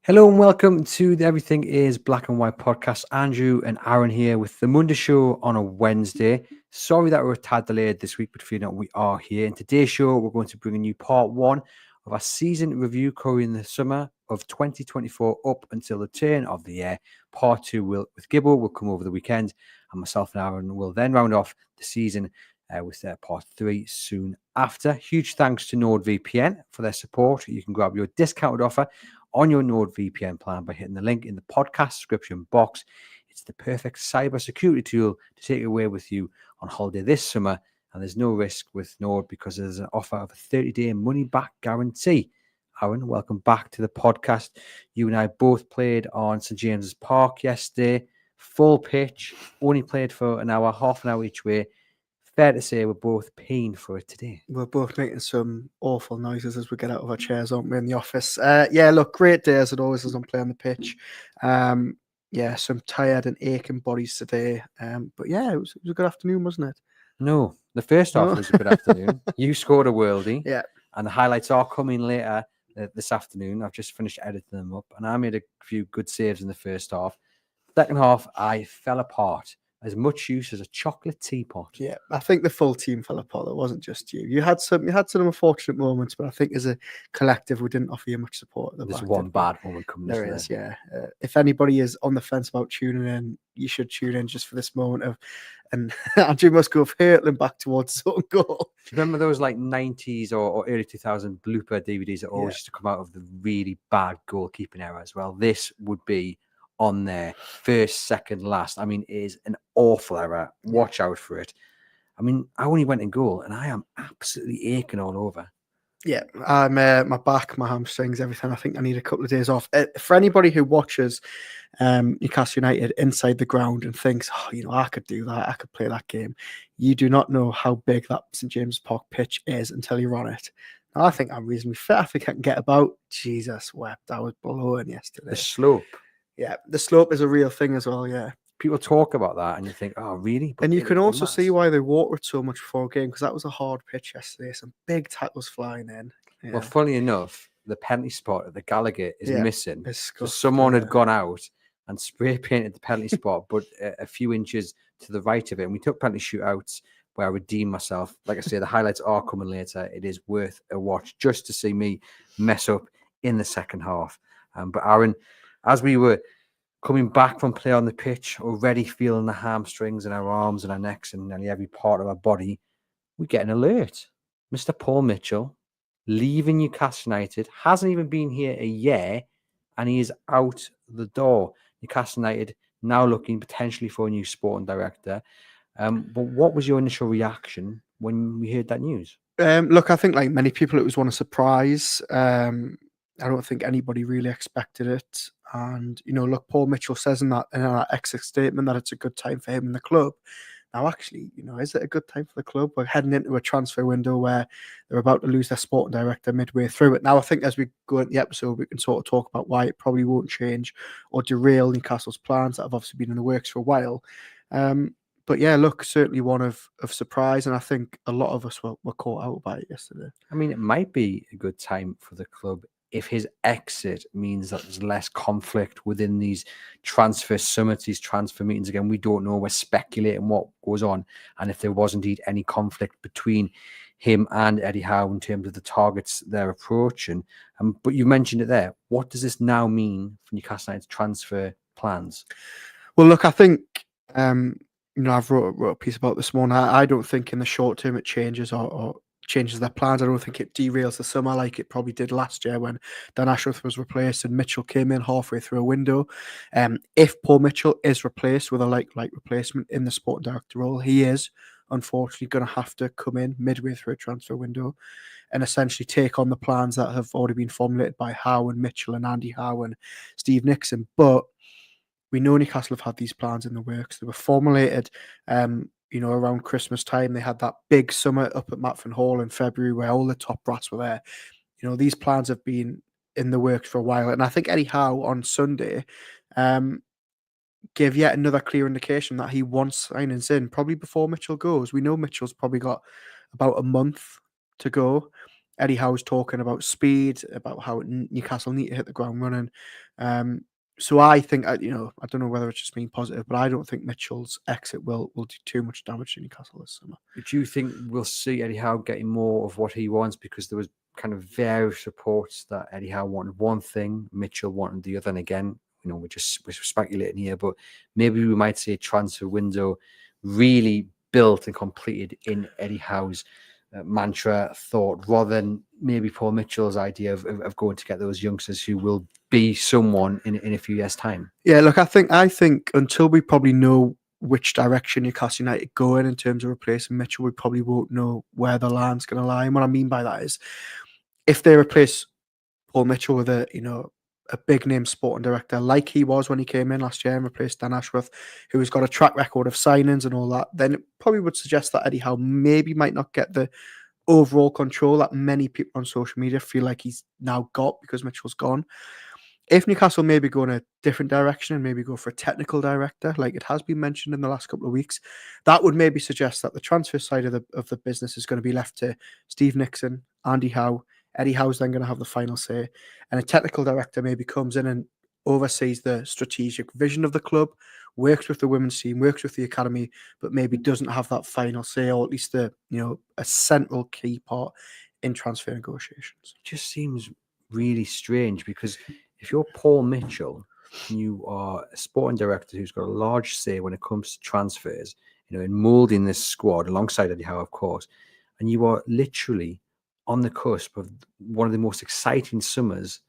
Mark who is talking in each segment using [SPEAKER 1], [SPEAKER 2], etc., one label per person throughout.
[SPEAKER 1] Hello and welcome to the Everything is Black and White podcast. Andrew and Aaron here with the Monday show on a Wednesday. Sorry that we're a tad delayed this week, but fear not, we are here. In today's show, we're going to bring a new part one of our season review covering the summer of 2024 up until the turn of the year. Part two with Gibbo will come over the weekend, and myself and Aaron will then round off the season with part three soon after. Huge thanks to NordVPN for their support. You can grab your discounted offer on your NordVPN plan by hitting the link in the podcast description box. It's the perfect cybersecurity tool to take away with you on holiday this summer, and there's no risk with Nord because there's an offer of a 30-day money-back guarantee. Aaron, welcome back to the podcast. You and I both played on St James's Park yesterday, full pitch, only played for an hour, half an hour each way. Fair to say we're both paying for it today.
[SPEAKER 2] We're both making some awful noises as we get out of our chairs, aren't we, in the office? Yeah, look, great day as it always is on Play on the Pitch. Some tired and aching bodies today. But yeah, it was a good afternoon, wasn't it?
[SPEAKER 1] No, the first half was a good afternoon. You scored a worldie.
[SPEAKER 2] Yeah.
[SPEAKER 1] And the highlights are coming later this afternoon. I've just finished editing them up, and I made a few good saves in the first half. Second half, I fell apart. As much use as a chocolate teapot.
[SPEAKER 2] Yeah, I think the full team fell apart. It wasn't just you. You had some unfortunate moments, but I think as a collective, we didn't offer you much support.
[SPEAKER 1] There's one bad moment coming.
[SPEAKER 2] There is, yeah. If anybody is on the fence about tuning in, you should tune in just for this moment of, and Andrew must go hurtling back towards his own goal.
[SPEAKER 1] Do you remember those like 90s or early 2000 blooper DVDs that always used to come out of the really bad goalkeeping era as well? This would be on there, first, second, last. I mean, it is an awful error. Watch out for it. I mean, I only went in goal and I am absolutely aching all over.
[SPEAKER 2] Yeah, I'm my back, my hamstrings, everything. I think I need a couple of days off. For anybody who watches Newcastle United inside the ground and thinks, I could do that, I could play that game. You do not know how big that St James's Park pitch is until you're on it. Now, I think I'm reasonably fit. I think I can get about. Jesus wept. I was blowing yesterday.
[SPEAKER 1] The slope.
[SPEAKER 2] Yeah, the slope is a real thing as well, yeah.
[SPEAKER 1] People talk about that and you think, oh, really?
[SPEAKER 2] But and you can also see why they water it so much before a game, because that was a hard pitch yesterday. Some big tackles flying in.
[SPEAKER 1] Yeah. Well, funny enough, the penalty spot at the Gallagher is missing. So someone had gone out and spray painted the penalty spot, but a few inches to the right of it. And we took penalty shootouts where I redeemed myself. Like I say, the highlights are coming later. It is worth a watch just to see me mess up in the second half. But Aaron, as we were coming back from play on the pitch, already feeling the hamstrings in our arms and our necks and nearly every part of our body, we get an alert. Mr. Paul Mitchell, leaving Newcastle United, hasn't even been here a year, and he is out the door. Newcastle United now looking potentially for a new sporting director. But what was your initial reaction when we heard that news?
[SPEAKER 2] Look, I think like many people, it was one of surprise. I don't think anybody really expected it. And, look, Paul Mitchell says in that exit statement that it's a good time for him in the club. Now, actually, is it a good time for the club? We're heading into a transfer window where they're about to lose their sporting director midway through it. Now, I think as we go into the episode, we can sort of talk about why it probably won't change or derail Newcastle's plans that have obviously been in the works for a while. But yeah, look, certainly one of surprise, and I think a lot of us were caught out by it yesterday.
[SPEAKER 1] I mean, it might be a good time for the club if his exit means that there's less conflict within these transfer summits, these transfer meetings. Again, we don't know. We're speculating what goes on, and if there was indeed any conflict between him and Eddie Howe in terms of the targets they're approaching. But you mentioned it there. What does this now mean for Newcastle United's transfer plans?
[SPEAKER 2] Well, look, I think I've wrote a piece about this morning. I don't think in the short term it changes or changes their plans. I don't think it derails the summer like it probably did last year when Dan Ashworth was replaced and Mitchell came in halfway through a window. If Paul Mitchell is replaced with a like replacement in the sporting director role, he is unfortunately going to have to come in midway through a transfer window and essentially take on the plans that have already been formulated by Howe and Mitchell and Andy Howe and Steve Nixon. But we know Newcastle have had these plans in the works. They were formulated around Christmas time. They had that big summit up at Matfin Hall in February where all the top brats were there. These plans have been in the works for a while. And I think Eddie Howe on Sunday gave yet another clear indication that he wants signings in, probably before Mitchell goes. We know Mitchell's probably got about a month to go. Eddie Howe's talking about speed, about how Newcastle need to hit the ground running. So I think, I don't know whether it's just being positive, but I don't think Mitchell's exit will do too much damage to Newcastle this summer.
[SPEAKER 1] Do you think we'll see Eddie Howe getting more of what he wants? Because there was kind of various reports that Eddie Howe wanted one thing, Mitchell wanted the other. And again, we're speculating here, but maybe we might see a transfer window really built and completed in Eddie Howe's mantra thought, rather than maybe Paul Mitchell's idea of going to get those youngsters who will be someone in a few years' time.
[SPEAKER 2] Yeah, look, I think until we probably know which direction Newcastle United go in terms of replacing Mitchell, we probably won't know where the land's going to lie. And what I mean by that is, if they replace Paul Mitchell with a big name sporting director like he was when he came in last year and replaced Dan Ashworth, who has got a track record of signings and all that, then it probably would suggest that Eddie Howe maybe might not get the overall control that many people on social media feel like he's now got because Mitchell's gone. If Newcastle maybe go in a different direction and maybe go for a technical director, like it has been mentioned in the last couple of weeks, that would maybe suggest that the transfer side of the business is going to be left to Steve Nixon, Andy Howe. Eddie Howe's then going to have the final say, and a technical director maybe comes in and oversees the strategic vision of the club, works with the women's team, works with the academy, but maybe doesn't have that final say, or at least a central key part in transfer negotiations.
[SPEAKER 1] It just seems really strange, because if you're Paul Mitchell, you are a sporting director who's got a large say when it comes to transfers, in moulding this squad alongside Eddie Howe, of course, and you are literally on the cusp of one of the most exciting summers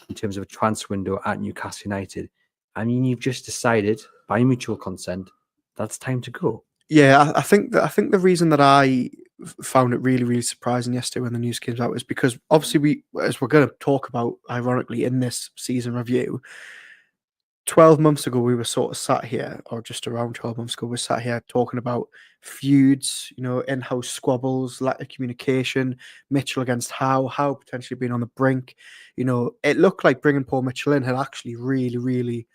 [SPEAKER 1] in terms of a transfer window at Newcastle United. I mean, you've just decided by mutual consent that's time to go.
[SPEAKER 2] Yeah, I think the reason that I found it really, really surprising yesterday when the news came out is because obviously as we're going to talk about, ironically, in this season review, 12 months ago we were sort of sat here, or just around 12 months ago, we sat here talking about feuds, in-house squabbles, lack of communication, Mitchell against Howe potentially being on the brink. It looked like bringing Paul Mitchell in had actually really, really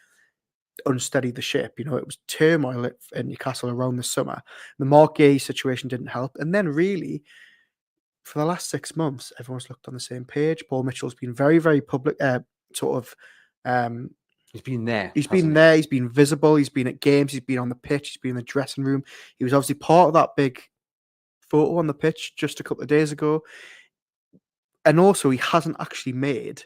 [SPEAKER 2] unsteadied the ship. It was turmoil at Newcastle around the summer. The Mark Gay situation didn't help. And then really, for the last 6 months, everyone's looked on the same page. Paul Mitchell's been very, very public,
[SPEAKER 1] He's been there.
[SPEAKER 2] He's been there. He's been visible. He's been at games. He's been on the pitch. He's been in the dressing room. He was obviously part of that big photo on the pitch just a couple of days ago. And also, he hasn't actually made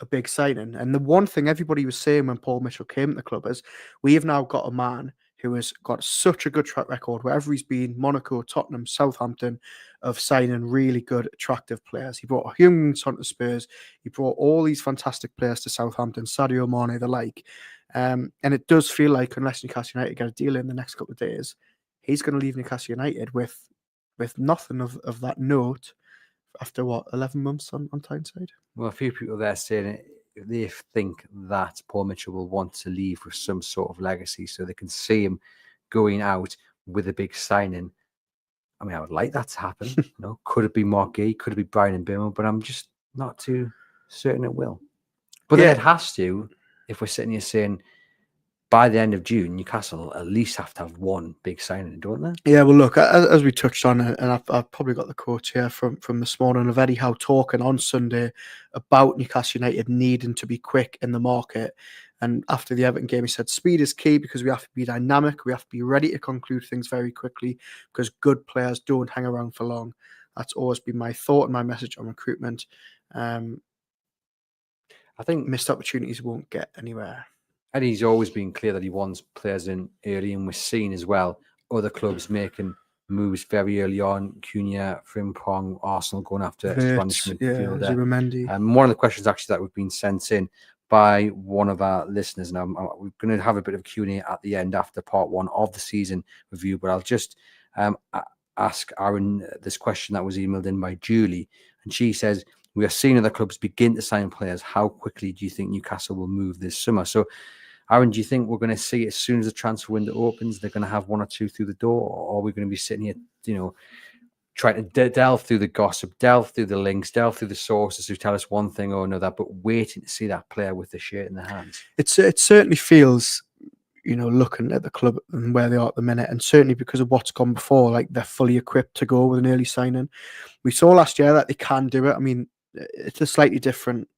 [SPEAKER 2] a big signing. And the one thing everybody was saying when Paul Mitchell came to the club is, we have now got a man who has got such a good track record wherever he's been, Monaco, Tottenham, Southampton, of signing really good, attractive players. He brought Humans onto Spurs. He brought all these fantastic players to Southampton, Sadio Mane, the like. And it does feel like, unless Newcastle United get a deal in the next couple of days, he's going to leave Newcastle United with nothing of that note after 11 months on Tyneside.
[SPEAKER 1] Well, a few people there saying they think that Paul Mitchell will want to leave with some sort of legacy, so they can see him going out with a big signing. I mean, I would like that to happen. Could it be Mark Gay? Could it be Brian Mbeumo? But I'm just not too certain it will. But then it has to, if we're sitting here saying, by the end of June, Newcastle at least have to have one big signing, don't they?
[SPEAKER 2] Yeah, well, look, as we touched on, and I've probably got the quote here from this morning of Eddie Howe talking on Sunday about Newcastle United needing to be quick in the market. And after the Everton game, he said, speed is key because we have to be dynamic. We have to be ready to conclude things very quickly because good players don't hang around for long. That's always been my thought and my message on recruitment. I think missed opportunities won't get anywhere.
[SPEAKER 1] Eddie's always been clear that he wants players in early, and we're seeing as well other clubs making moves very early on. Cunha, Frimpong, Arsenal going after a Spanish midfielder. One of the questions actually that we've been sent in by one of our listeners, now we're going to have a bit of Q&A at the end after part one of the season review, but I'll just ask Aaron this question that was emailed in by Julie, and she says, we are seeing other clubs begin to sign players. How quickly do you think Newcastle will move this summer? So, Aaron, do you think we're going to see as soon as the transfer window opens, they're going to have one or two through the door, or are we going to be sitting here, trying to delve through the gossip, delve through the links, delve through the sources who tell us one thing or another, but waiting to see that player with the shirt in their hands?
[SPEAKER 2] It certainly feels, looking at the club and where they are at the minute, and certainly because of what's gone before, like they're fully equipped to go with an early signing. We saw last year that they can do it. I mean, it's a slightly different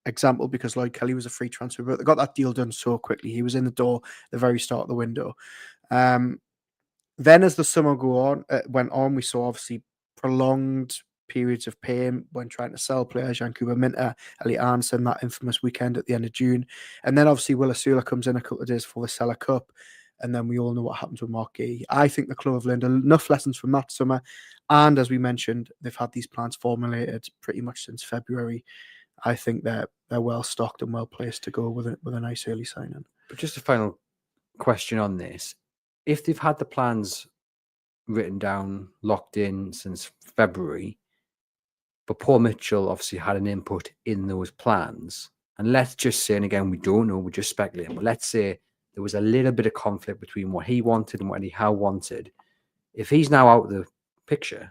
[SPEAKER 2] example because Lloyd Kelly was a free transfer, but they got that deal done so quickly. He was in the door at the very start of the window. Then as the summer went on, we saw obviously prolonged periods of pain when trying to sell players. Jan Kuba Minter, Elliot Arnson, that infamous weekend at the end of June. And then obviously Willa Sula comes in a couple of days before the Seller Cup. And then we all know what happens with Mark Gee. I think the club have learned enough lessons from that summer. And as we mentioned, they've had these plans formulated pretty much since February. I think they're well stocked and well placed to go with a nice early signing.
[SPEAKER 1] But just a final question on this. If they've had the plans written down, locked in since February, but Paul Mitchell obviously had an input in those plans, and let's just say, and again, we don't know, we're just speculating, but let's say there was a little bit of conflict between what he wanted and what Eddie Howe wanted. If he's now out of the picture,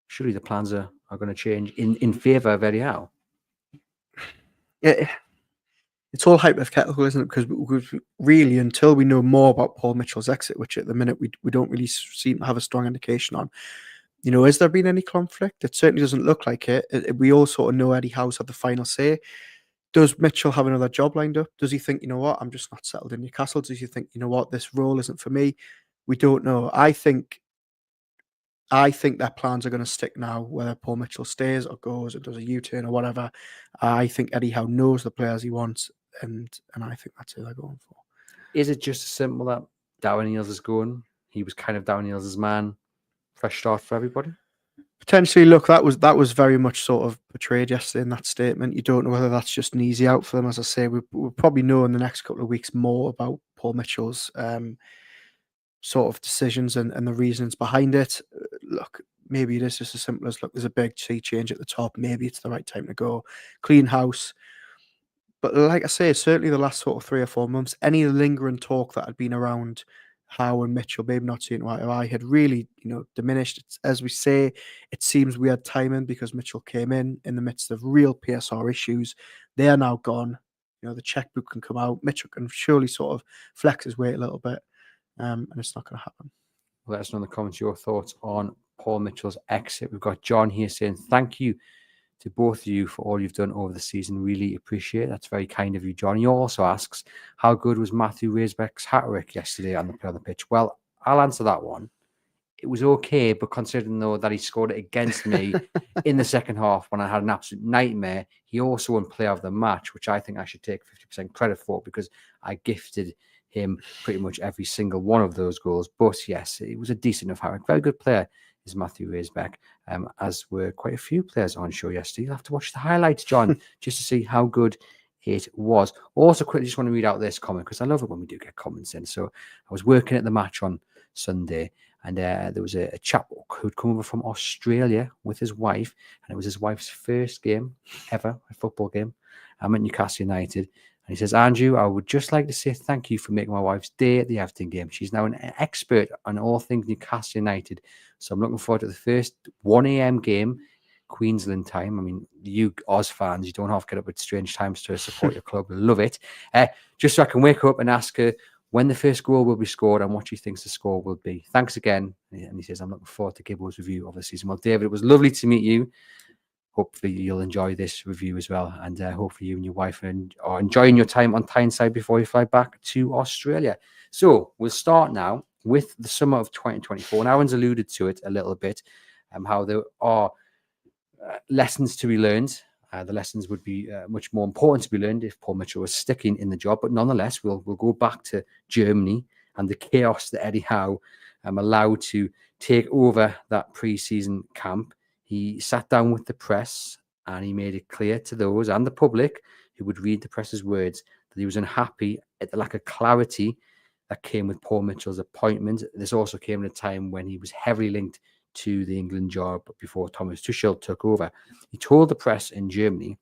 [SPEAKER 1] surely the plans are going to change in favour of Eddie Howe.
[SPEAKER 2] Yeah, it's all hypothetical, isn't it? Because really, until we know more about Paul Mitchell's exit, which at the minute we don't really seem to have a strong indication on, has there been any conflict? It certainly doesn't look like it. We all sort of know Eddie Howe's had the final say. Does Mitchell have another job lined up? Does he think, I'm just not settled in Newcastle? Does he think, this role isn't for me? We don't know. I think their plans are going to stick now, whether Paul Mitchell stays or goes or does a U-turn or whatever. I think Eddie Howe knows the players he wants, and I think that's who they're going for.
[SPEAKER 1] Is it just as simple that Darren Eales is going? He was kind of Darren Eales' man. Fresh start for everybody?
[SPEAKER 2] Potentially, look, that was very much sort of portrayed yesterday in that statement. You don't know whether that's just an easy out for them. As I say, we'll probably know in the next couple of weeks more about Paul Mitchell's sort of decisions and the reasons behind it. Look, maybe it is just as simple as, look, there's a big sea change at the top. Maybe it's the right time to go. Clean house. But like I say, certainly the last sort of 3 or 4 months, any lingering talk that had been around Howe and Mitchell maybe not seeing eye to eye had really, diminished. As we say, it seems we had timing because Mitchell came in the midst of real PSR issues. They are now gone. The checkbook can come out. Mitchell can surely sort of flex his weight a little bit, and it's not going to happen.
[SPEAKER 1] Let us know in the comments your thoughts on Paul Mitchell's exit. We've got John here saying thank you to both of you for all you've done over the season. Really appreciate it. That's very kind of you, John. He also asks, how good was Matthew Raisbeck's hat-trick yesterday on the pitch? Well, I'll answer that one. It was okay, but considering though that he scored it against me in the second half when I had an absolute nightmare, he also won player of the match, which I think I should take 50% credit for because I gifted him pretty much every single one of those goals. But yes, it was a decent enough hat-trick. Very good player is Matthew Raisbeck, as were quite a few players on show yesterday. You'll have to watch the highlights, John, just to see how good it was. Also, quickly, just want to read out this comment because I love it when we do get comments in. So I was working at the match on Sunday, and there was a chap who'd come over from Australia with his wife, and it was his wife's first game ever, a football game. I'm at Newcastle United. And he says, Andrew, I would just like to say thank you for making my wife's day at the Everton game. She's now an expert on all things Newcastle United. So I'm looking forward to the first 1 a.m. game, Queensland time. I mean, you Oz fans, you don't have to get up at strange times to support your club. Love it. Just so I can wake up and ask her when the first goal will be scored and what she thinks the score will be. Thanks again. And he says, I'm looking forward to Gibbo's review of the season. Well, David, it was lovely to meet you. Hopefully you'll enjoy this review as well. And hopefully you and your wife are enjoying your time on Tyneside before you fly back to Australia. So we'll start now with the summer of 2024. And Aaron's alluded to it a little bit, how there are lessons to be learned. The lessons would be much more important to be learned if Paul Mitchell was sticking in the job. But nonetheless, we'll go back to Germany and the chaos that Eddie Howe allowed to take over that pre-season camp. He sat down with the press and he made it clear to those and the public who would read the press's words that he was unhappy at the lack of clarity that came with Paul Mitchell's appointment. This also came at a time when he was heavily linked to the England job before Thomas Tuchel took over. He told the press in Germany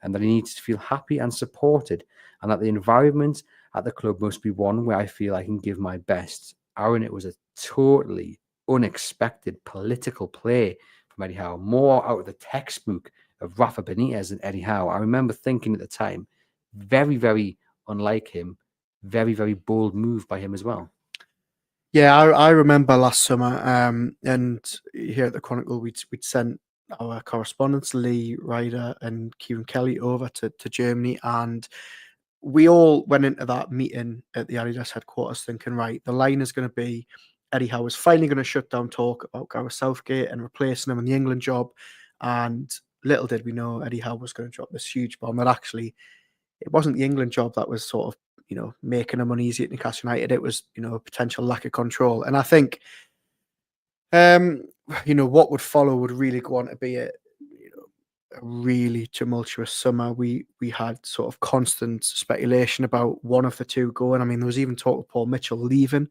[SPEAKER 1] and that he needs to feel happy and supported and that the environment at the club must be one where I feel I can give my best. Aaron, it was a totally unexpected political play from Eddie Howe, more out of the textbook of Rafa Benitez and Eddie Howe. I remember thinking at the time, very, very unlike him, very, very bold move by him as well.
[SPEAKER 2] Yeah, I remember last summer, and here at the Chronicle, we'd sent our correspondents Lee Ryder and Kieran Kelly over to Germany, and we all went into that meeting at the Adidas headquarters thinking, right, the line is going to be Eddie Howe is finally going to shut down talk about Gareth Southgate and replacing him in the England job. And little did we know Eddie Howe was going to drop this huge bomb that actually it wasn't the England job that was sort of, making him uneasy at Newcastle United. It was, a potential lack of control. And I think, what would follow would really go on to be a really tumultuous summer. We had sort of constant speculation about one of the two going. I mean, there was even talk of Paul Mitchell leaving,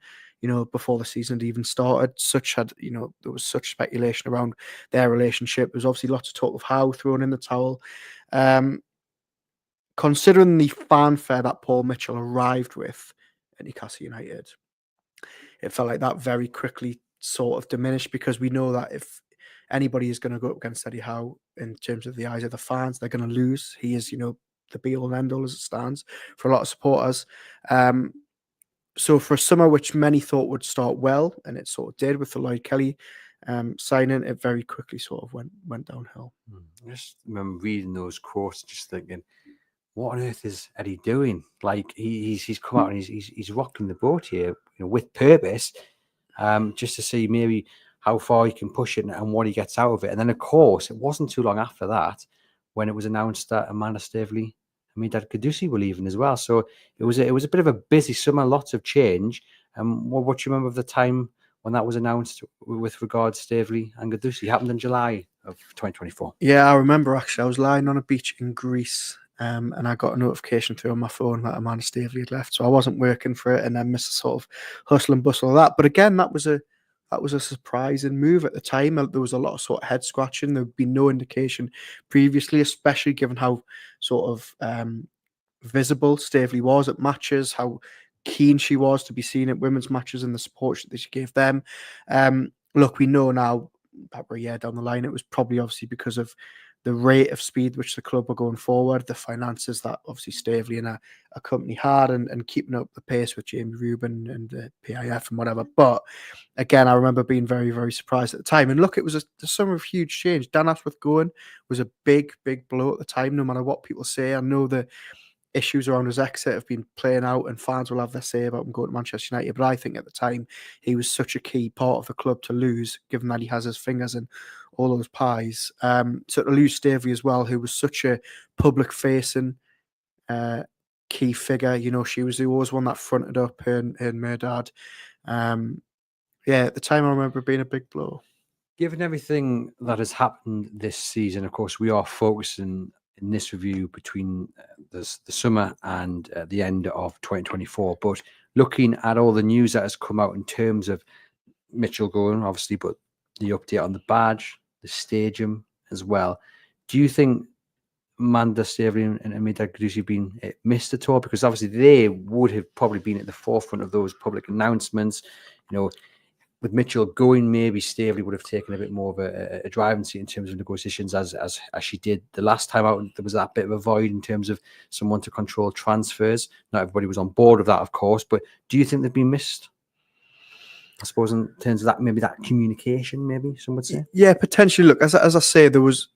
[SPEAKER 2] before the season had even started. There was such speculation around their relationship. There was obviously lots of talk of Howe throwing in the towel. Considering the fanfare that Paul Mitchell arrived with at Newcastle United, it felt like that very quickly sort of diminished, because we know that if anybody is going to go up against Eddie Howe in terms of the eyes of the fans, they're going to lose. He is, the be all and end all as it stands for a lot of supporters. So for a summer which many thought would start well, and it sort of did with the Lloyd Kelly signing, it very quickly sort of went downhill.
[SPEAKER 1] I just remember reading those quotes, just thinking, what on earth is Eddie doing? Like he's come out and he's rocking the boat here, with purpose, just to see maybe how far he can push it and what he gets out of it. And then, of course, it wasn't too long after that when it was announced that Amanda Staveley and Mehrdad Guddusi were leaving as well. So it was a bit of a busy summer, lots of change. What do you remember of the time when that was announced with regards to Staveley and Guddusi? It happened in July of 2024.
[SPEAKER 2] Yeah, I remember actually. I was lying on a beach in Greece. And I got a notification through on my phone that Amanda Staveley had left, so I wasn't working for it, and then missed the sort of hustle and bustle of that. But again, that was a surprising move at the time. There was a lot of sort of head scratching. There'd been no indication previously, especially given how sort of visible Staveley was at matches, how keen she was to be seen at women's matches, and the support that she gave them. Look, we know now that we're a year down the line, it was probably obviously because of the rate of speed which the club were going forward, the finances that obviously Staveley and a company had, and keeping up the pace with Jamie Rubin and the PIF and whatever. But again, I remember being very, very surprised at the time. And look, it was a summer of huge change. Dan Ashworth going was a big, big blow at the time, no matter what people say. I know the issues around his exit have been playing out, and fans will have their say about him going to Manchester United. But I think at the time he was such a key part of the club to lose, given that he has his fingers in all those pies. So to lose Staveley as well, who was such a public-facing key figure. She was always one that fronted up her and Mehrdad. At the time I remember it being a big blow.
[SPEAKER 1] Given everything that has happened this season, of course, we are focusing in this review between the summer and the end of 2024. But looking at all the news that has come out in terms of Mitchell going, obviously, but the update on the badge, the stadium as well, do you think Amanda Staveley and Mehrdad Guddusi been missed at all? Because obviously they would have probably been at the forefront of those public announcements. With Mitchell going, maybe Staveley would have taken a bit more of a driving seat in terms of negotiations as she did the last time out. There was that bit of a void in terms of someone to control transfers. Not everybody was on board with that, of course, but do you think they've been missed? I suppose in terms of that, maybe that communication, maybe some would say.
[SPEAKER 2] Yeah, potentially. Look, as I say, there was,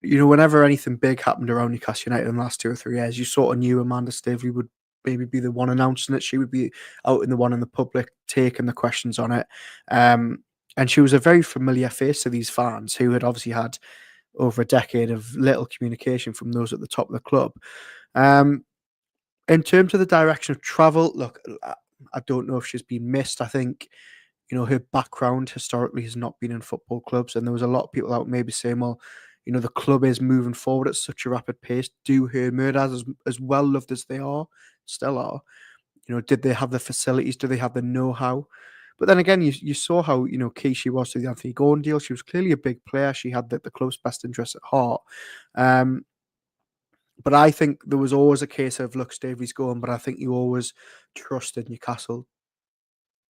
[SPEAKER 2] whenever anything big happened around Newcastle United in the last 2 or 3 years, you sort of knew Amanda Staveley would maybe be the one announcing it. She would be out in the one in the public, taking the questions on it. And she was a very familiar face to these fans who had obviously had over a decade of little communication from those at the top of the club. In terms of the direction of travel, look, I don't know if she's been missed. I think, her background historically has not been in football clubs. And there was a lot of people out maybe saying, well, the club is moving forward at such a rapid pace. Do her Mehrdad, as well loved as they are, still are, did they have the facilities? Do they have the know-how? But then again, you saw how, key she was to the Anthony Gordon deal. She was clearly a big player. She had the club's best interests at heart. But I think there was always a case of, look, Staveley's going, but I think you always trusted Newcastle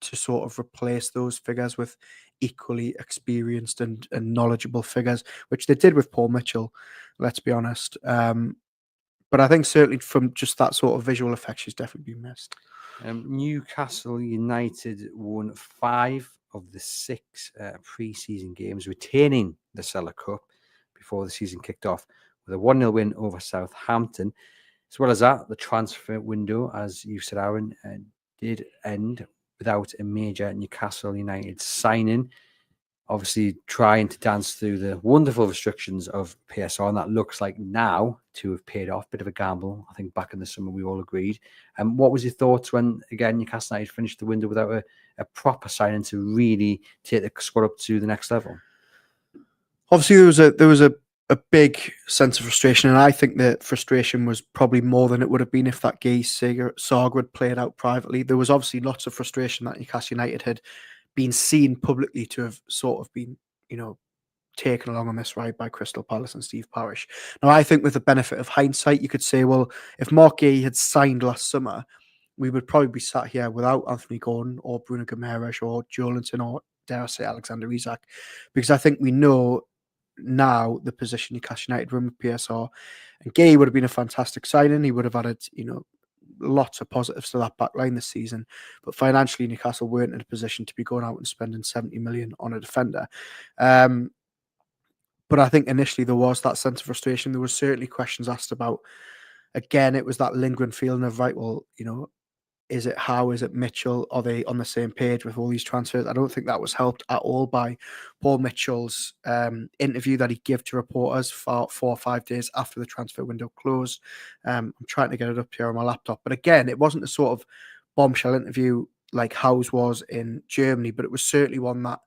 [SPEAKER 2] to sort of replace those figures with equally experienced and knowledgeable figures, which they did with Paul Mitchell, let's be honest. But I think certainly from just that sort of visual effect, she's definitely been missed.
[SPEAKER 1] Newcastle United won 5 of the 6 pre-season games, retaining the Cellar Cup before the season kicked off with a 1-0 win over Southampton. As well as that, the transfer window, as you said, Aaron, did end without a major Newcastle United signing. Obviously, trying to dance through the wonderful restrictions of PSR, and that looks like now to have paid off. Bit of a gamble, I think. Back in the summer, we all agreed. And what was your thoughts when, again, Newcastle United finished the window without a proper signing to really take the squad up to the next level?
[SPEAKER 2] Obviously, there was a big sense of frustration, and I think the frustration was probably more than it would have been if that Gay saga had played out privately. There was obviously lots of frustration that Newcastle United had been seen publicly to have sort of been, taken along on this ride by Crystal Palace and Steve Parish. Now, I think with the benefit of hindsight, you could say, well, if Mark Gay had signed last summer, we would probably be sat here without Anthony Gordon or Bruno Guimaraes or Joelinton or, dare I say, Alexander Isak, because I think we know now the position Newcastle United were in with PSR, and Gay would have been a fantastic signing. He would have added, lots of positives to that back line this season, but financially Newcastle weren't in a position to be going out and spending 70 million on a defender. But I think initially there was that sense of frustration. There were certainly questions asked about, again, it was that lingering feeling of, right, well, is it Howe? Is it Mitchell? Are they on the same page with all these transfers? I don't think that was helped at all by Paul Mitchell's interview that he gave to reporters 4 or 5 days after the transfer window closed. I'm trying to get it up here on my laptop. But again, it wasn't a sort of bombshell interview like Howe's was in Germany, but it was certainly one that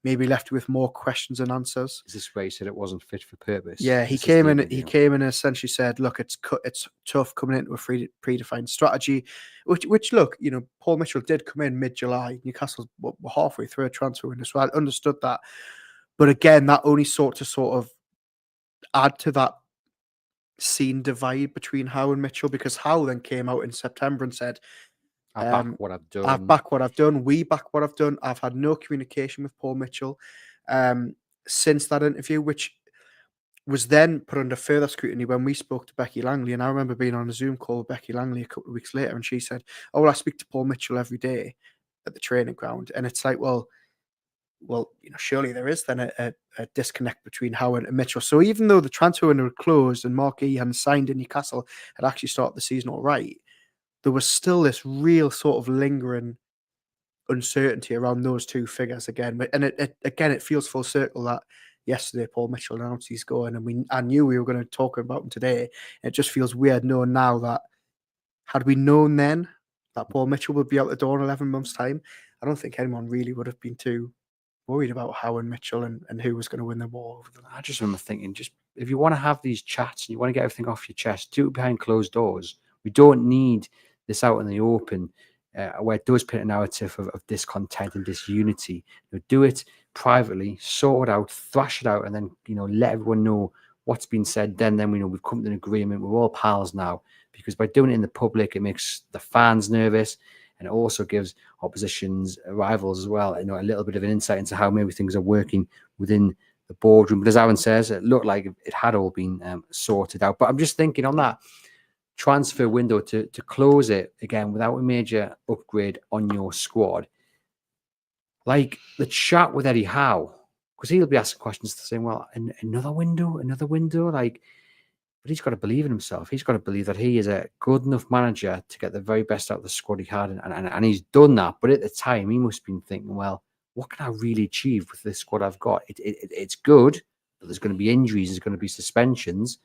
[SPEAKER 2] maybe left with more questions than answers.
[SPEAKER 1] Is this where he said it wasn't fit for purpose?
[SPEAKER 2] Yeah, he came in and essentially said, look, it's tough coming into a predefined strategy, which look, Paul Mitchell did come in mid-July. Newcastle were halfway through a transfer window, so I understood that. But again, that only sort of add to that scene divide between Howe and Mitchell, because Howe then came out in September and said,
[SPEAKER 1] I back what I've done.
[SPEAKER 2] I back what I've done. We back what I've done. I've had no communication with Paul Mitchell since that interview, which was then put under further scrutiny when we spoke to Becky Langley. And I remember being on a Zoom call with Becky Langley a couple of weeks later, and she said, oh, well, I speak to Paul Mitchell every day at the training ground. And it's like, well, surely there is then a disconnect between Howe and Mitchell. So even though the transfer window had closed and Mark E hadn't signed in Newcastle, had actually started the season all right, there was still this real sort of lingering uncertainty around those two figures again. And it feels full circle that yesterday Paul Mitchell announced he's going, and I knew we were going to talk about him today. It just feels weird knowing now that, had we known then that Paul Mitchell would be out the door in 11 months' time, I don't think anyone really would have been too worried about Howe and Mitchell and who was going to win the war over them.
[SPEAKER 1] I just remember thinking, just if you want to have these chats and you want to get everything off your chest, do it behind closed doors. We don't need this out in the open, where it does paint a narrative of discontent and disunity. Do it privately, sort it out, thrash it out, and then let everyone know what's been said. Then we've come to an agreement. We're all pals now, because by doing it in the public, it makes the fans nervous, and it also gives opposition's rivals as well, a little bit of an insight into how maybe things are working within the boardroom. But as Aaron says, it looked like it had all been sorted out. But I'm just thinking on that transfer window to close it again without a major upgrade on your squad, like the chat with Eddie Howe, because he'll be asking questions saying, well, another window, like, but he's got to believe in himself. He's got to believe that he is a good enough manager to get the very best out of the squad he had, and he's done that. But at the time, he must have been thinking, well, what can I really achieve with this squad I've got? It's good, but there's going to be injuries, there's going to be suspensions.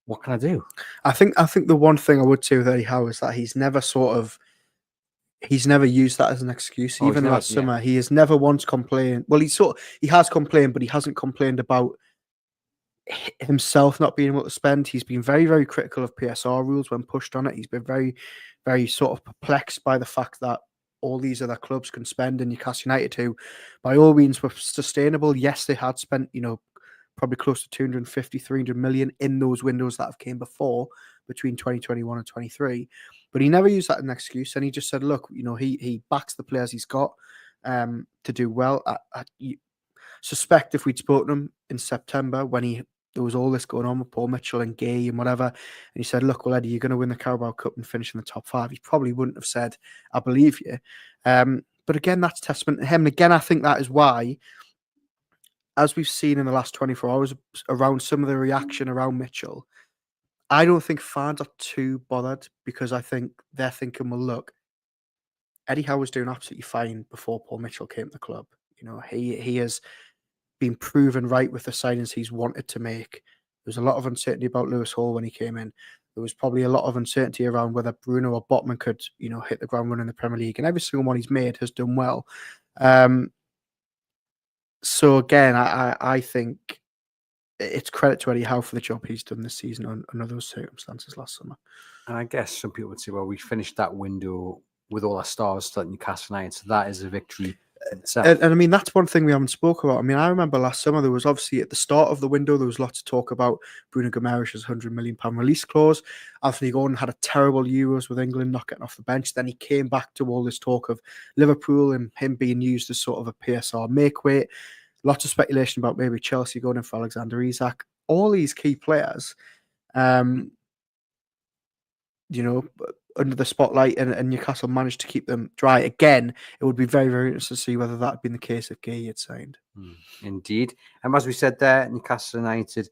[SPEAKER 1] What can I do?
[SPEAKER 2] I think the one thing I would say with Eddie Howe is that he's never used that as an excuse. Even last summer, he has never once complained. Well, he has complained, but he hasn't complained about himself not being able to spend. He's been very, very critical of PSR rules when pushed on it. He's been very, very sort of perplexed by the fact that all these other clubs can spend, and Newcastle United, who by all means were sustainable. Yes, they had spent, probably close to 250, 300 million in those windows that have came before, between 2021 and 23. But he never used that as an excuse. And he just said, look, he backs the players he's got to do well. I suspect if we'd spoken to him in September when there was all this going on with Paul Mitchell and Gay and whatever, and he said, "Look, well, Eddie, you're going to win the Carabao Cup and finish in the top 5." He probably wouldn't have said, "I believe you." But again, that's testament to him. And again, I think that is why, as we've seen in the last 24 hours around some of the reaction around Mitchell, I don't think fans are too bothered, because I think they're thinking, well, look, Eddie Howe was doing absolutely fine before Paul Mitchell came to the club. He has been proven right with the signings he's wanted to make. There was a lot of uncertainty about Lewis Hall when he came in. There was probably a lot of uncertainty around whether Bruno or Botman could, hit the ground running in the Premier League. And every single one he's made has done well. So again, I think it's credit to Eddie Howe for the job he's done this season under those circumstances last summer.
[SPEAKER 1] And I guess some people would say, well, we finished that window with all our stars still at Newcastle United, so that is a victory in itself.
[SPEAKER 2] And I mean, that's one thing we haven't spoke about. I mean, I remember last summer, there was obviously at the start of the window, there was lots of talk about Bruno Guimaraes' £100 million release clause. Anthony Gordon had a terrible Euros with England, not getting off the bench. Then he came back to all this talk of Liverpool and him being used as sort of a PSR make-weight. Lots of speculation about maybe Chelsea going in for Alexander Isak. All these key players, under the spotlight, and Newcastle managed to keep them dry. Again, it would be very, very interesting to see whether that had been the case if Gay had signed.
[SPEAKER 1] Indeed. And as we said there, Newcastle United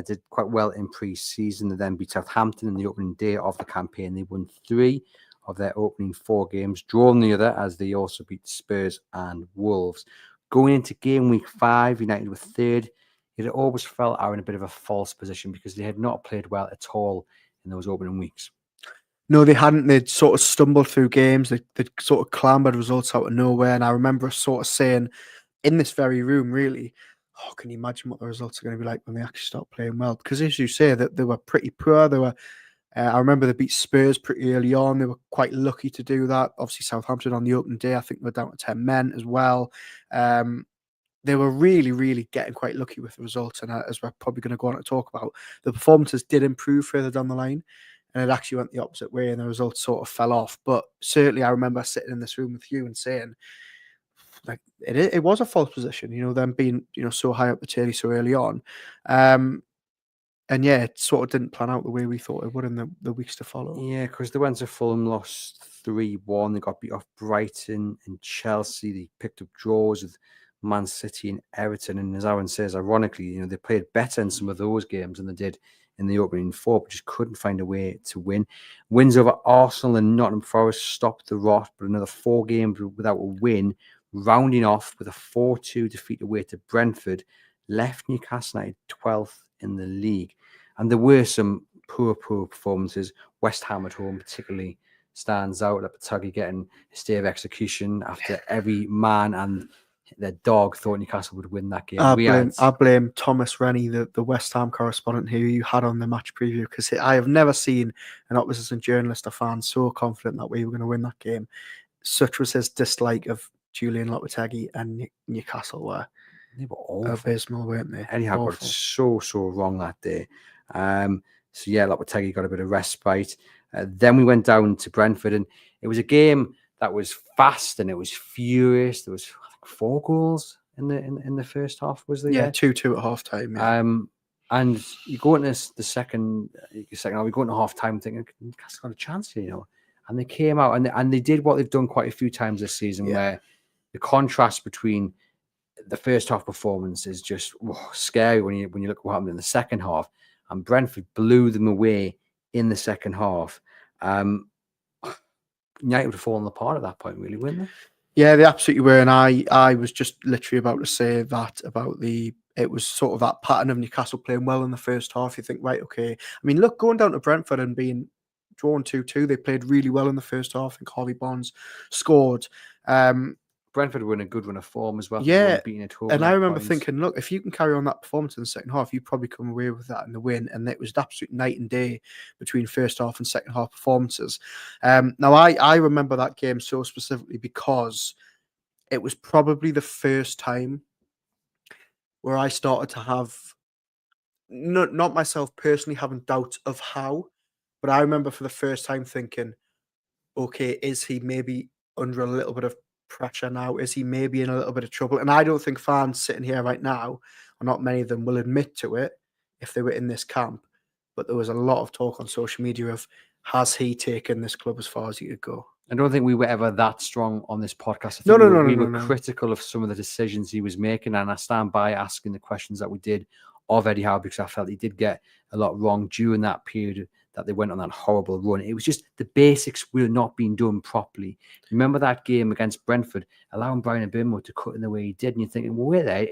[SPEAKER 1] did quite well in pre-season. They then beat Southampton in the opening day of the campaign. They won 3 of their opening 4 games, drawn the other, as they also beat Spurs and Wolves. Going into game week 5, United were 3rd. It always felt out in a bit of a false position because they had not played well at all in those opening weeks.
[SPEAKER 2] No, they hadn't. They'd sort of stumbled through games. They'd sort of clambered results out of nowhere. And I remember us sort of saying in this very room, really, can you imagine what the results are going to be like when they actually start playing well? Because as you say, that they were pretty poor. They were. I remember they beat Spurs pretty early on. They were quite lucky to do that. Obviously, Southampton on the opening day, I think they were down to 10 men as well. They were really, really getting quite lucky with the results. And as we're probably going to go on to talk about, the performances did improve further down the line. And it actually went the opposite way, and the results sort of fell off. But certainly, I remember sitting in this room with you and saying, like, it was a false position, them being, so high up the table so early on. And yeah, it sort of didn't plan out the way we thought it would in the weeks to follow.
[SPEAKER 1] Yeah, because they went to Fulham, lost 3-1. They got beat off Brighton and Chelsea. They picked up draws with Man City and Everton. And as Aaron says, ironically, they played better in some of those games than they did in the opening 4, but just couldn't find a way to win. Wins over Arsenal and Nottingham Forest stopped the rot, but another 4 games without a win, rounding off with a 4-2 defeat away to Brentford, left Newcastle United 12th in the league. And there were some poor performances. West Ham at home particularly stands out. Lopetegui getting a stay of execution after every man and their dog thought Newcastle would win that game.
[SPEAKER 2] I blame Thomas Rennie, the West Ham correspondent who you had on the match preview, because I have never seen an opposition journalist or fan so confident that we were going to win that game. Such was his dislike of Julian Lopetegui, and Newcastle were.
[SPEAKER 1] They were awful.
[SPEAKER 2] Abysmal, weren't they?
[SPEAKER 1] Eddie Howe got so wrong that day. So yeah, Lopetegui got a bit of respite. Then we went down to Brentford, and it was a game that was fast and it was furious. There was 4 goals in the first half, was there?
[SPEAKER 2] Yeah, 2-2 at half time.
[SPEAKER 1] Yeah. And you go into the second half, we go into half time thinking Newcastle got a chance here, And they came out and they did what they've done quite a few times this season, where the contrast between the first half performance is just scary when you look at what happened in the second half. And Brentford blew them away in the second half. United would have fallen apart at that point, really, weren't they?
[SPEAKER 2] Yeah, they absolutely were. And I was just literally about to say that about it was sort of that pattern of Newcastle playing well in the first half. You think, right, okay. I mean, look, going down to Brentford and being drawn 2-2, they played really well in the first half. I think Harvey Barnes scored.
[SPEAKER 1] Brentford were in a good run of form as well.
[SPEAKER 2] Yeah,
[SPEAKER 1] beating at home.
[SPEAKER 2] And I remember thinking, look, if you can carry on that performance in the second half, you probably come away with that in the win. And it was an absolute night and day between first half and second half performances. Now, I remember that game so specifically because it was probably the first time where I started to have, not myself personally having doubts of how, but I remember for the first time thinking, okay, is he maybe under a little bit of pressure now? Is he maybe in a little bit of trouble? And I don't think fans sitting here right now, or not many of them, will admit to it if they were in this camp. But there was a lot of talk on social media of, has he taken this club as far as he could go?
[SPEAKER 1] I don't think we were ever that strong on this podcast. I think
[SPEAKER 2] No.
[SPEAKER 1] we were critical of some of the decisions he was making, and I stand by asking the questions that we did of Eddie Howe, because I felt he did get a lot wrong during that period that they went on that horrible run. It was just the basics were not being done properly. Remember that game against Brentford, allowing Brian Mbeumo to cut in the way he did, and you're thinking, well, wait there,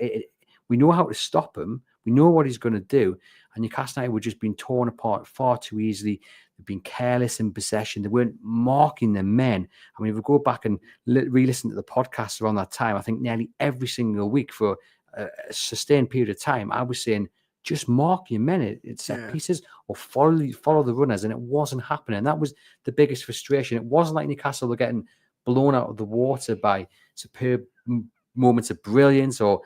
[SPEAKER 1] we know how to stop him. We know what he's going to do. And Newcastle United were just being torn apart far too easily. They've been careless in possession. They weren't marking the men. I mean, if we go back and re-listen to the podcast around that time, I think nearly every single week for a sustained period of time, I was saying, just mark your men at set pieces or follow the runners. And it wasn't happening. That was the biggest frustration. It wasn't like Newcastle were getting blown out of the water by superb moments of brilliance or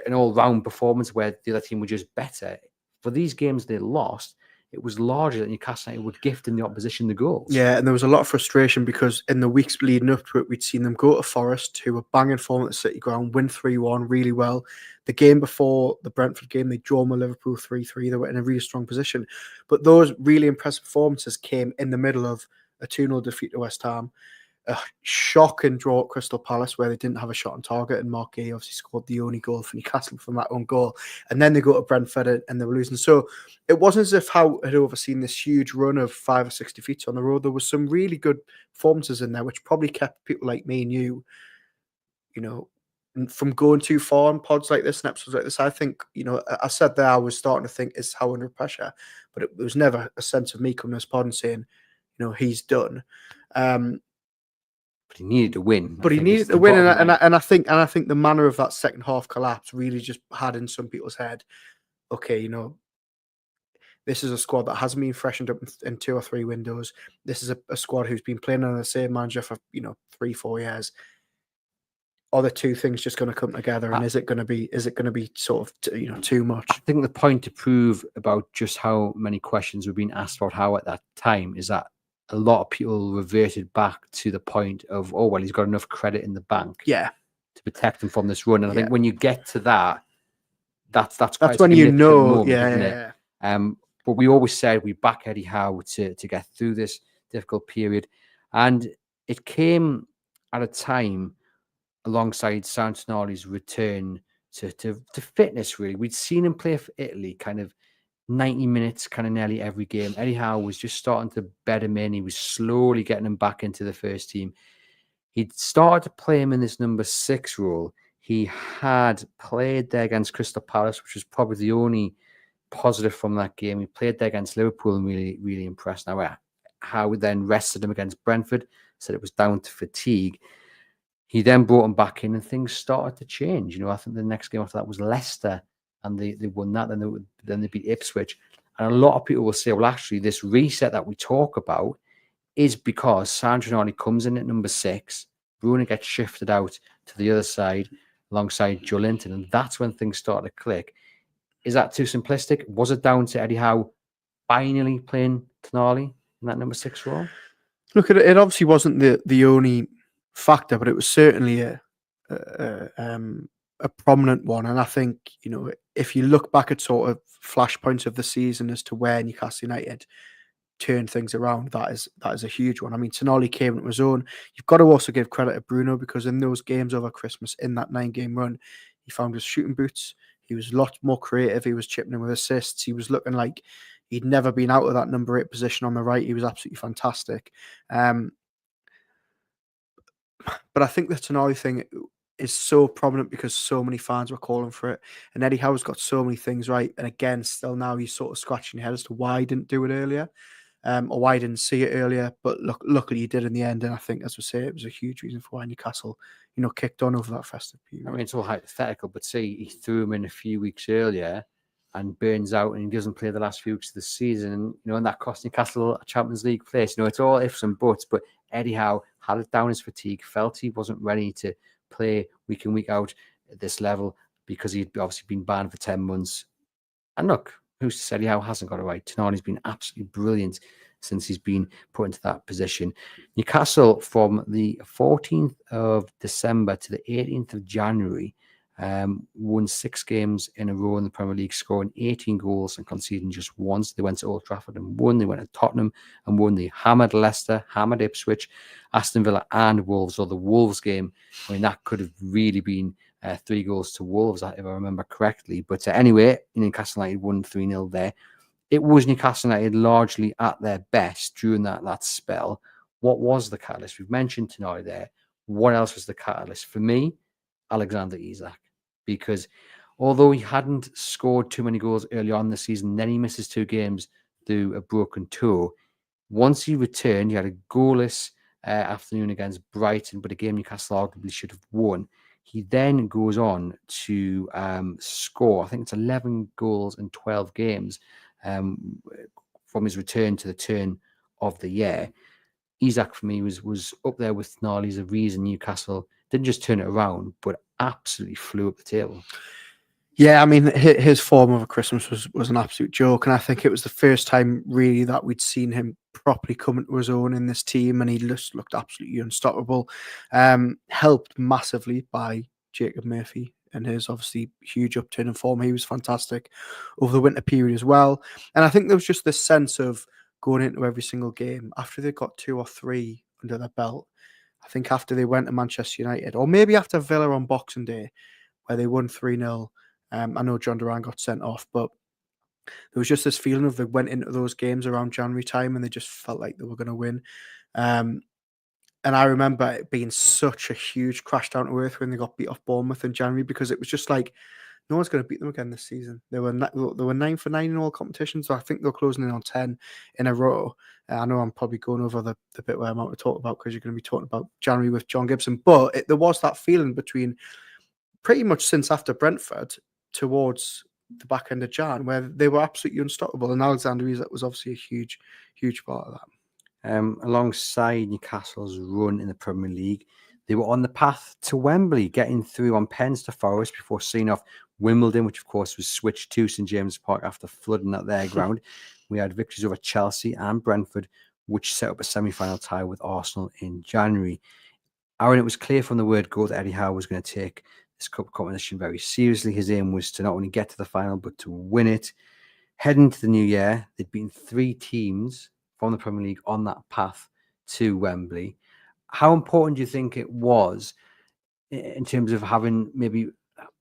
[SPEAKER 1] an all-round performance where the other team were just better. For these games they lost, it was larger that Newcastle United would gift in the opposition the goals.
[SPEAKER 2] Yeah, and there was a lot of frustration because in the weeks leading up to it, we'd seen them go to Forest, who were banging form at the City Ground, win 3-1 really well. The game before the Brentford game, they drawn with Liverpool 3-3. They were in a really strong position. But those really impressive performances came in the middle of a 2-0 defeat to West Ham, a shocking draw at Crystal Palace where they didn't have a shot on target, and Mark Gay obviously scored the only goal for Newcastle from that own goal. And then they go to Brentford and they were losing. So it wasn't as if Howe had overseen this huge run of 5 or 6 defeats on the road. There was some really good performances in there, which probably kept people like me and you know, from going too far on pods like this and episodes like this. I think, I said there I was starting to think, is Howe under pressure? But it was never a sense of me coming to this pod and saying, he's done.
[SPEAKER 1] But he needed to win.
[SPEAKER 2] But he needed to win, and I think the manner of that second half collapse really just had in some people's head, okay, this is a squad that hasn't been freshened up in 2 or 3 windows. This is a squad who's been playing under the same manager for 3-4 years. Are the two things just going to come together, and is it going to be sort of too much?
[SPEAKER 1] I think the point to prove about just how many questions were being asked about Howe at that time is that a lot of people reverted back to the point of, oh, well, he's got enough credit in the bank to protect him from this run. And I think when you get to that, that's
[SPEAKER 2] when moment,
[SPEAKER 1] isn't it? But we always said we back Eddie Howe to get through this difficult period. And it came at a time alongside Tonali's return to fitness, really. We'd seen him play for Italy kind of 90 minutes kind of nearly every game. Eddie Howe was just starting to bed him in. He was slowly getting him back into the first team. He'd started to play him in this number 6 role. He had played there against Crystal Palace, which was probably the only positive from that game. He played there against Liverpool and really, really impressed. Now, Howe then rested him against Brentford, said it was down to fatigue. He then brought him back in and things started to change. I think the next game after that was Leicester, and they won that. Then they beat Ipswich. And a lot of people will say, well, actually, this reset that we talk about is because Tonali comes in at number 6. Bruno gets shifted out to the other side alongside Joe Linton. And that's when things start to click. Is that too simplistic? Was it down to Eddie Howe finally playing Tonali in that number 6 role?
[SPEAKER 2] Look, it obviously wasn't the only factor, but it was certainly a prominent one. And I think, if you look back at sort of flashpoints of the season as to where Newcastle United turned things around, that is a huge one. I mean, Tonali came into his own. You've got to also give credit to Bruno, because in those games over Christmas, in that 9-game run, he found his shooting boots. He was a lot more creative. He was chipping in with assists. He was looking like he'd never been out of that number 8 position on the right. He was absolutely fantastic. But I think the Tonali thing is so prominent because so many fans were calling for it. And Eddie Howe's got so many things right. And again, still now he's sort of scratching your head as to why he didn't do it earlier, or why he didn't see it earlier. But luckily he did in the end. And I think, as we say, it was a huge reason for why Newcastle, kicked on over that festive period.
[SPEAKER 1] I mean, it's all hypothetical, but say he threw him in a few weeks earlier and burns out and he doesn't play the last few weeks of the season, and that cost Newcastle a Champions League place. It's all ifs and buts, but Eddie Howe had it down his fatigue, felt he wasn't ready to play week in, week out at this level because he'd obviously been banned for 10 months. And look, who's to say Eddie Howe hasn't got it right? Tonali's been absolutely brilliant since he's been put into that position. Newcastle, from the 14th of December to the 18th of January, Won 6 games in a row in the Premier League, scoring 18 goals and conceding just once. They went to Old Trafford and won. They went to Tottenham and won. They hammered Leicester, hammered Ipswich, Aston Villa and Wolves, or the Wolves game. I mean, that could have really been 3 goals to Wolves, if I remember correctly. But anyway, Newcastle United won 3-0 there. It was Newcastle United largely at their best during that spell. What was the catalyst? We've mentioned Tonali there. What else was the catalyst? For me, Alexander Isak. Because although he hadn't scored too many goals early on in the season, then he misses 2 games through a broken toe. Once he returned, he had a goalless afternoon against Brighton, but a game Newcastle arguably should have won. He then goes on to score, I think it's 11 goals in 12 games from his return to the turn of the year. Isak, for me, was up there with Tonali as a reason Newcastle didn't just turn it around, but absolutely flew up the table.
[SPEAKER 2] Yeah, I mean, his form over Christmas was an absolute joke, and I think it was the first time really that we'd seen him properly come into his own in this team, and he just looked absolutely unstoppable. Helped massively by Jacob Murphy and his obviously huge upturn in form. He was fantastic over the winter period as well, and I think there was just this sense of going into every single game after they got 2 or 3 under their belt. I think after they went to Manchester United, or maybe after Villa on Boxing Day, where they won 3-0. I know John Duran got sent off, but there was just this feeling of they went into those games around January time and they just felt like they were going to win. And I remember it being such a huge crash down to earth when they got beat off Bournemouth in January, because it was just like, no one's going to beat them again this season. They were 9 for 9 in all competitions, so I think they're closing in on 10 in a row. I know I'm probably going over the bit where I'm out to talk about, because you're going to be talking about January with John Gibson, but there was that feeling between pretty much since after Brentford towards the back end of Jan, where they were absolutely unstoppable. And Alexander Isak was obviously a huge, huge part of that.
[SPEAKER 1] Alongside Newcastle's run in the Premier League, they were on the path to Wembley, getting through on pens to Forest before seeing off Wimbledon, which of course was switched to St James Park after flooding at their ground. We had victories over Chelsea and Brentford, which set up a semi-final tie with Arsenal in January. Aaron, it was clear from the word go that Eddie Howe was going to take this cup competition very seriously. His aim was to not only get to the final, but to win it. Heading into the new year, they'd beaten 3 teams from the Premier League on that path to Wembley. How important do you think it was in terms of having maybe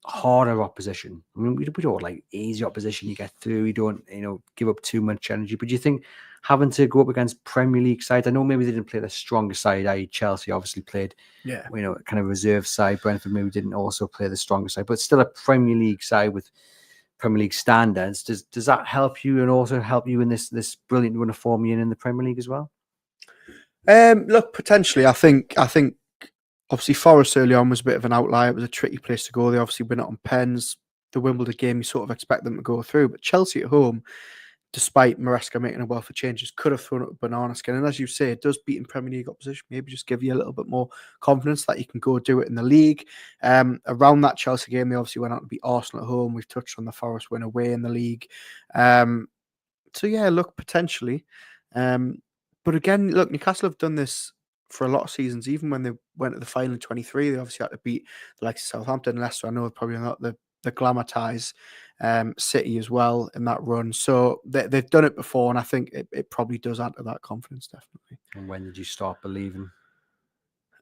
[SPEAKER 1] harder opposition? I mean, we don't like easy opposition. You get through, you don't, give up too much energy. But do you think having to go up against Premier League sides, I know maybe they didn't play the strongest side, i.e. Chelsea obviously played, kind of reserve side. Brentford maybe didn't also play the strongest side, but still a Premier League side with Premier League standards. Does that help you and also help you in this brilliant run of form you're in the Premier League as well?
[SPEAKER 2] Look, potentially, I think obviously Forest early on was a bit of an outlier. It was a tricky place to go. They obviously went it on pens. The Wimbledon game, you sort of expect them to go through, but Chelsea at home, despite Maresca making a wealth of changes, could have thrown up a banana skin. And as you say, it does beat in Premier League opposition. Maybe just give you a little bit more confidence that you can go do it in the league. Around that Chelsea game, they obviously went out to beat Arsenal at home. We've touched on the Forest win away in the league. So yeah, look, potentially. But again, look, Newcastle have done this for a lot of seasons. Even when they went to the final in 23, they obviously had to beat the likes of Southampton and Leicester. I know probably not the glamour-ties City as well in that run. So they've done it before, and I think it probably does add to that confidence, definitely.
[SPEAKER 1] And when did you start believing?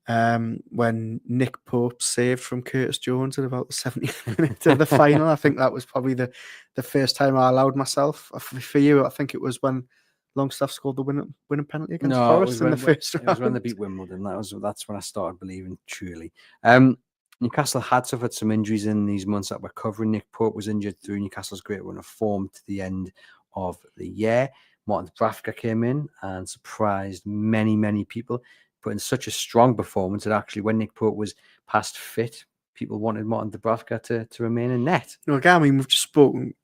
[SPEAKER 2] When Nick Pope saved from Curtis Jones at about the 70th minute of the final. I think that was probably the first time I allowed myself. For you, I think it was when Longstaff scored the winning penalty against Forest in the first round.
[SPEAKER 1] It was when they beat Wimbledon. That's when I started believing truly. Newcastle had suffered some injuries in these months that we're covering. Nick Pope was injured through Newcastle's great run of form to the end of the year. Martin Dubravka came in and surprised many, many people, put in such a strong performance that actually when Nick Pope was past fit, people wanted Martin Dubravka to remain in net.
[SPEAKER 2] Again, I mean, we've just spoken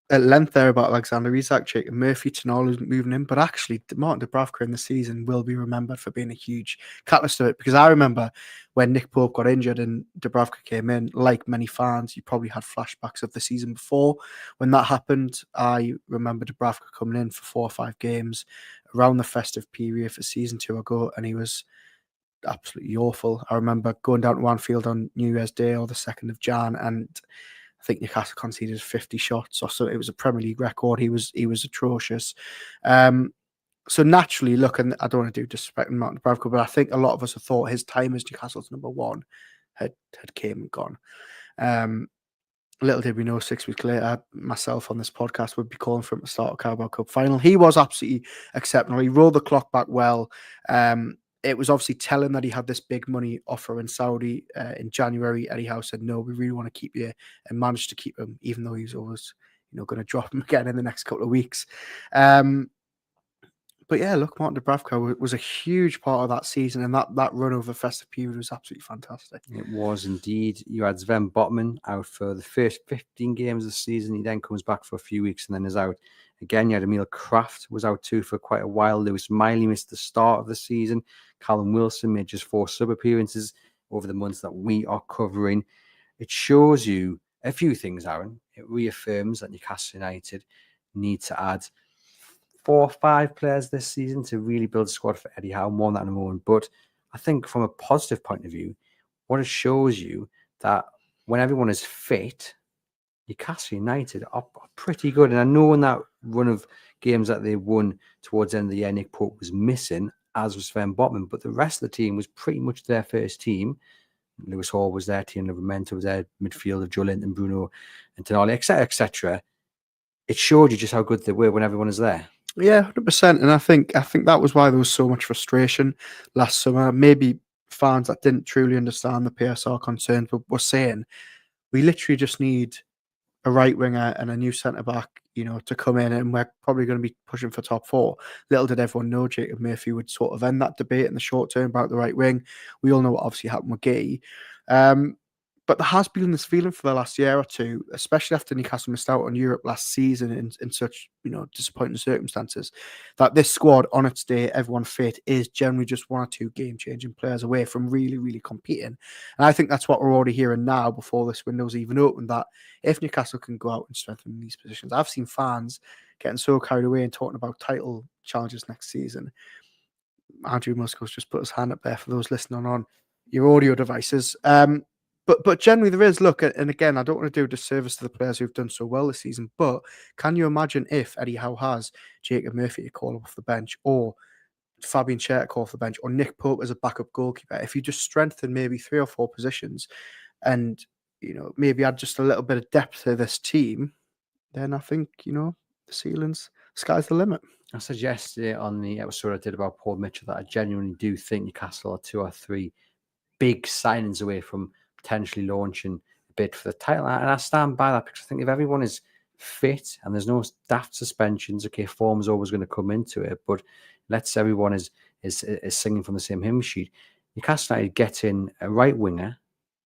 [SPEAKER 2] at length there about Alexander Isak, Jacob Murphy, Tonali moving in, but actually Martin Dubravka in the season will be remembered for being a huge catalyst to it, because I remember when Nick Pope got injured and Dubravka came in, like many fans, you probably had flashbacks of the season before when that happened. I remember Dubravka coming in for 4 or 5 games around the festive period for season 2 ago, and he was absolutely awful. I remember going down to Anfield on New Year's Day or the 2nd of Jan, and I think Newcastle conceded 50 shots or so. It was a Premier League record. He was atrocious. So naturally, look, and I don't want to do disrespect Martin Dubravka, but I think a lot of us have thought his time as Newcastle's number one had came and gone. Little did we know 6 weeks later, myself on this podcast would be calling for him to start a Carabao Cup final. He was absolutely exceptional. He rolled the clock back well. It was obviously telling that he had this big money offer in Saudi in January. Eddie Howe said, no, we really want to keep you, and managed to keep him, even though he's always, going to drop him again in the next couple of weeks. But yeah, look, Martin Dubravka was a huge part of that season, and that run over the festive period was absolutely fantastic.
[SPEAKER 1] It was indeed. You had Sven Botman out for the first 15 games of the season. He then comes back for a few weeks and then is out again. You had Emil Kraft was out too for quite a while. Lewis Miley missed the start of the season. Callum Wilson made just 4 sub appearances over the months that we are covering. It shows you a few things, Aaron. It reaffirms that Newcastle United need to add 4 or 5 players this season to really build a squad for Eddie Howe. More on that in a moment. But I think from a positive point of view, what it shows you that when everyone is fit, Newcastle United are pretty good. And I know in that run of games that they won towards the end of the year, Nick Pope was missing, as was Sven Botman. But the rest of the team was pretty much their first team. Lewis Hall was there, Tino Livramento was there, midfielder, Joe Linton, Bruno, and Tonali, etc., etc. It showed you just how good they were when everyone is there.
[SPEAKER 2] Yeah, 100%. And I think that was why there was so much frustration last summer. Maybe fans that didn't truly understand the PSR concerns were saying, we literally just need a right winger and a new centre back, to come in, and we're probably going to be pushing for top 4. Little did everyone know Jacob Murphy would sort of end that debate in the short term about the right wing. We all know what obviously happened with Gay. But there has been this feeling for the last year or two, especially after Newcastle missed out on Europe last season in such disappointing circumstances, that this squad on its day, everyone fit, is generally just 1 or 2 game-changing players away from really, really competing. And I think that's what we're already hearing now before this window's even opened, that if Newcastle can go out and strengthen these positions, I've seen fans getting so carried away and talking about title challenges next season. Andrew Musko's just put his hand up there for those listening on your audio devices. But generally there is, look, and again, I don't want to do a disservice to the players who've done so well this season, but can you imagine if Eddie Howe has Jacob Murphy to call off the bench, or Fabian Schär to call off the bench, or Nick Pope as a backup goalkeeper? If you just strengthen maybe 3 or 4 positions and, maybe add just a little bit of depth to this team, then I think, the sky's the limit.
[SPEAKER 1] I said yesterday on the episode I did about Paul Mitchell that I genuinely do think Newcastle are 2 or 3 big signings away from potentially launching a bid for the title. And I stand by that, because I think if everyone is fit and there's no daft suspensions, okay, form's always going to come into it, but let's everyone is singing from the same hymn sheet. Newcastle United get in a right winger,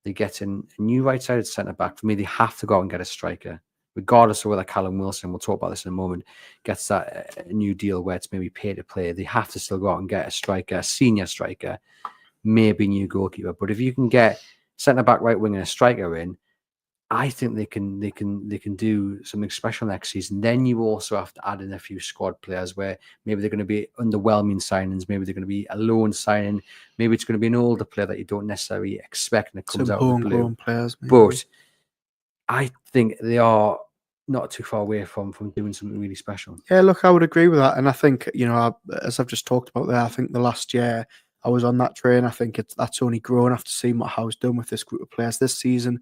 [SPEAKER 1] they get in a new right-sided centre-back. For me, they have to go out and get a striker, regardless of whether Callum Wilson, we'll talk about this in a moment, gets that a new deal where it's maybe pay to play. They have to still go out and get a striker, a senior striker, maybe new goalkeeper. But if you can get centre back, right wing, and a striker in, I think they can do something special next season. Then you also have to add in a few squad players where maybe they're going to be underwhelming signings, maybe they're going to be a loan signing, maybe it's going to be an older player that you don't necessarily expect and it comes out of the blue.
[SPEAKER 2] Players, maybe.
[SPEAKER 1] But I think they are not too far away from doing something really special.
[SPEAKER 2] Yeah, look, I would agree with that. And I think, as I've just talked about there, I think the last year I was on that train. I think that's only grown after seeing what Howe's done with this group of players this season.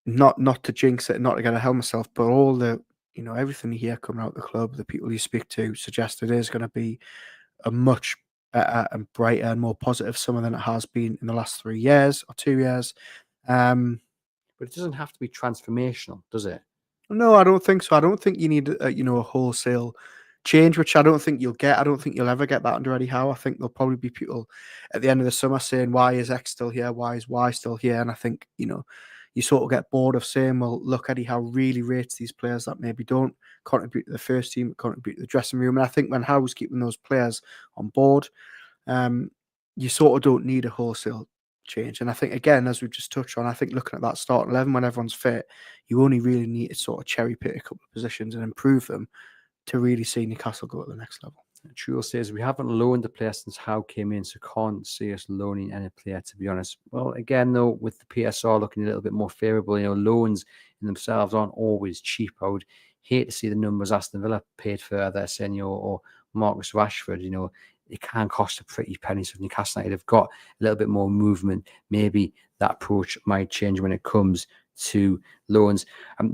[SPEAKER 2] Not to jinx it, not to get ahead of myself, but all the, everything you hear coming out of the club, the people you speak to suggest it is going to be a much better and brighter and more positive summer than it has been in the last 3 years or 2 years.
[SPEAKER 1] But it doesn't have to be transformational, does it?
[SPEAKER 2] No, I don't think so. I don't think you need a wholesale change, which I don't think you'll get. I don't think you'll ever get that under Eddie Howe. I think there'll probably be people at the end of the summer saying, why is X still here? Why is Y still here? And I think, you sort of get bored of saying, well, look, Eddie Howe really rates these players that maybe don't contribute to the first team, contribute to the dressing room. And I think when Howe was keeping those players on board, you sort of don't need a wholesale change. And I think, again, as we've just touched on, I think looking at that starting 11 when everyone's fit, you only really need to sort of cherry pick a couple of positions and improve them to really see Newcastle go at the next level.
[SPEAKER 1] True says we haven't loaned a player since Howe came in, so can't see us loaning any player, to be honest. Well, again, though, with the PSR looking a little bit more favourable, loans in themselves aren't always cheap. I would hate to see the numbers Aston Villa paid for their senior or Marcus Rashford. It can cost a pretty penny. So Newcastle United have got a little bit more movement. Maybe that approach might change when it comes to loans.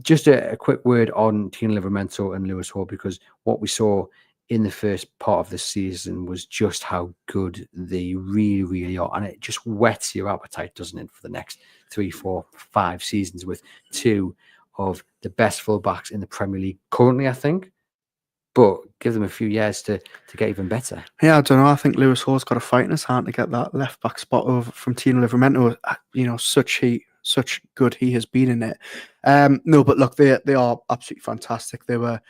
[SPEAKER 1] Just a quick word on Tino Livramento and Lewis Hall, because what we saw in the first part of the season was just how good they really, really are. And it just whets your appetite, doesn't it, for the next 3, 4, 5 seasons with two of the best fullbacks in the Premier League currently, I think. But give them a few years to get even better.
[SPEAKER 2] Yeah, I don't know. I think Lewis Hall's got a fight in his hand to get that left back spot over from Tino Livramento. Such good he has been in it. No, but look, they are absolutely fantastic. They were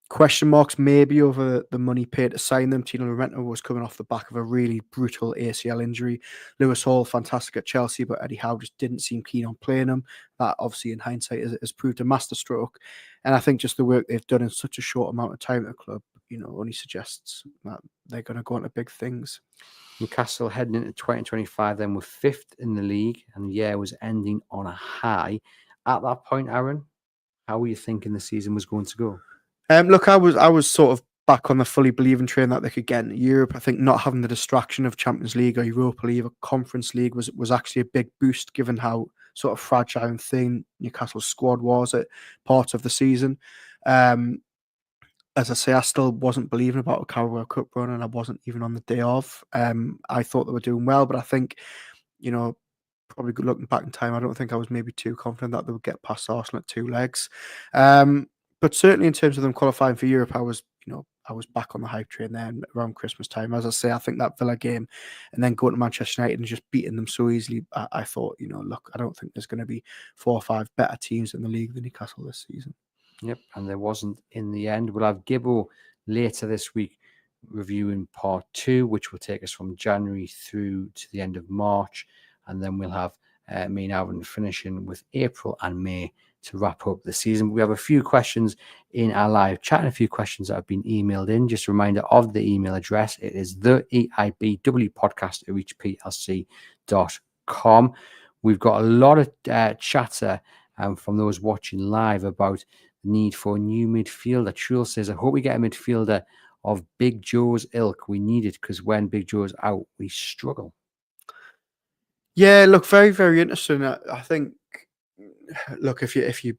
[SPEAKER 2] question marks maybe over the money paid to sign them. Tino Livramento was coming off the back of a really brutal ACL injury. Lewis Hall, fantastic at Chelsea, but Eddie Howe just didn't seem keen on playing him. That obviously in hindsight has proved a masterstroke. And I think just the work they've done in such a short amount of time at the club, only suggests that they're going to go on to big things.
[SPEAKER 1] Newcastle heading into 2025 then were 5th in the league, and the year was ending on a high. At that point, Aaron, how were you thinking the season was going to go?
[SPEAKER 2] Look, I was sort of back on the fully believing train that they could get into Europe. I think not having the distraction of Champions League or Europa League or Conference League was actually a big boost, given how sort of fragile and thin Newcastle's squad was at part of the season. As I say, I still wasn't believing about a Carabao Cup run, and I wasn't even on the day of. I thought they were doing well, but I think, probably looking back in time, I don't think I was maybe too confident that they would get past Arsenal at 2 legs. But certainly in terms of them qualifying for Europe, I was back on the hype train then around Christmas time. As I say, I think that Villa game and then going to Manchester United and just beating them so easily, I thought, look, I don't think there's going to be 4 or 5 better teams in the league than Newcastle this season.
[SPEAKER 1] Yep, and there wasn't in the end. We'll have Gibbo later this week reviewing part 2, which will take us from January through to the end of March. And then we'll have me and Aaron finishing with April and May to wrap up the season. We have a few questions in our live chat and a few questions that have been emailed in. Just a reminder of the email address. It is the EIBWpodcast@reachplc.com. We've got a lot of chatter from those watching live about the need for a new midfielder. Trul says, I hope we get a midfielder of Big Joe's ilk. We need it because when Big Joe's out, we struggle.
[SPEAKER 2] Yeah, look, very, very interesting. I think, look, if you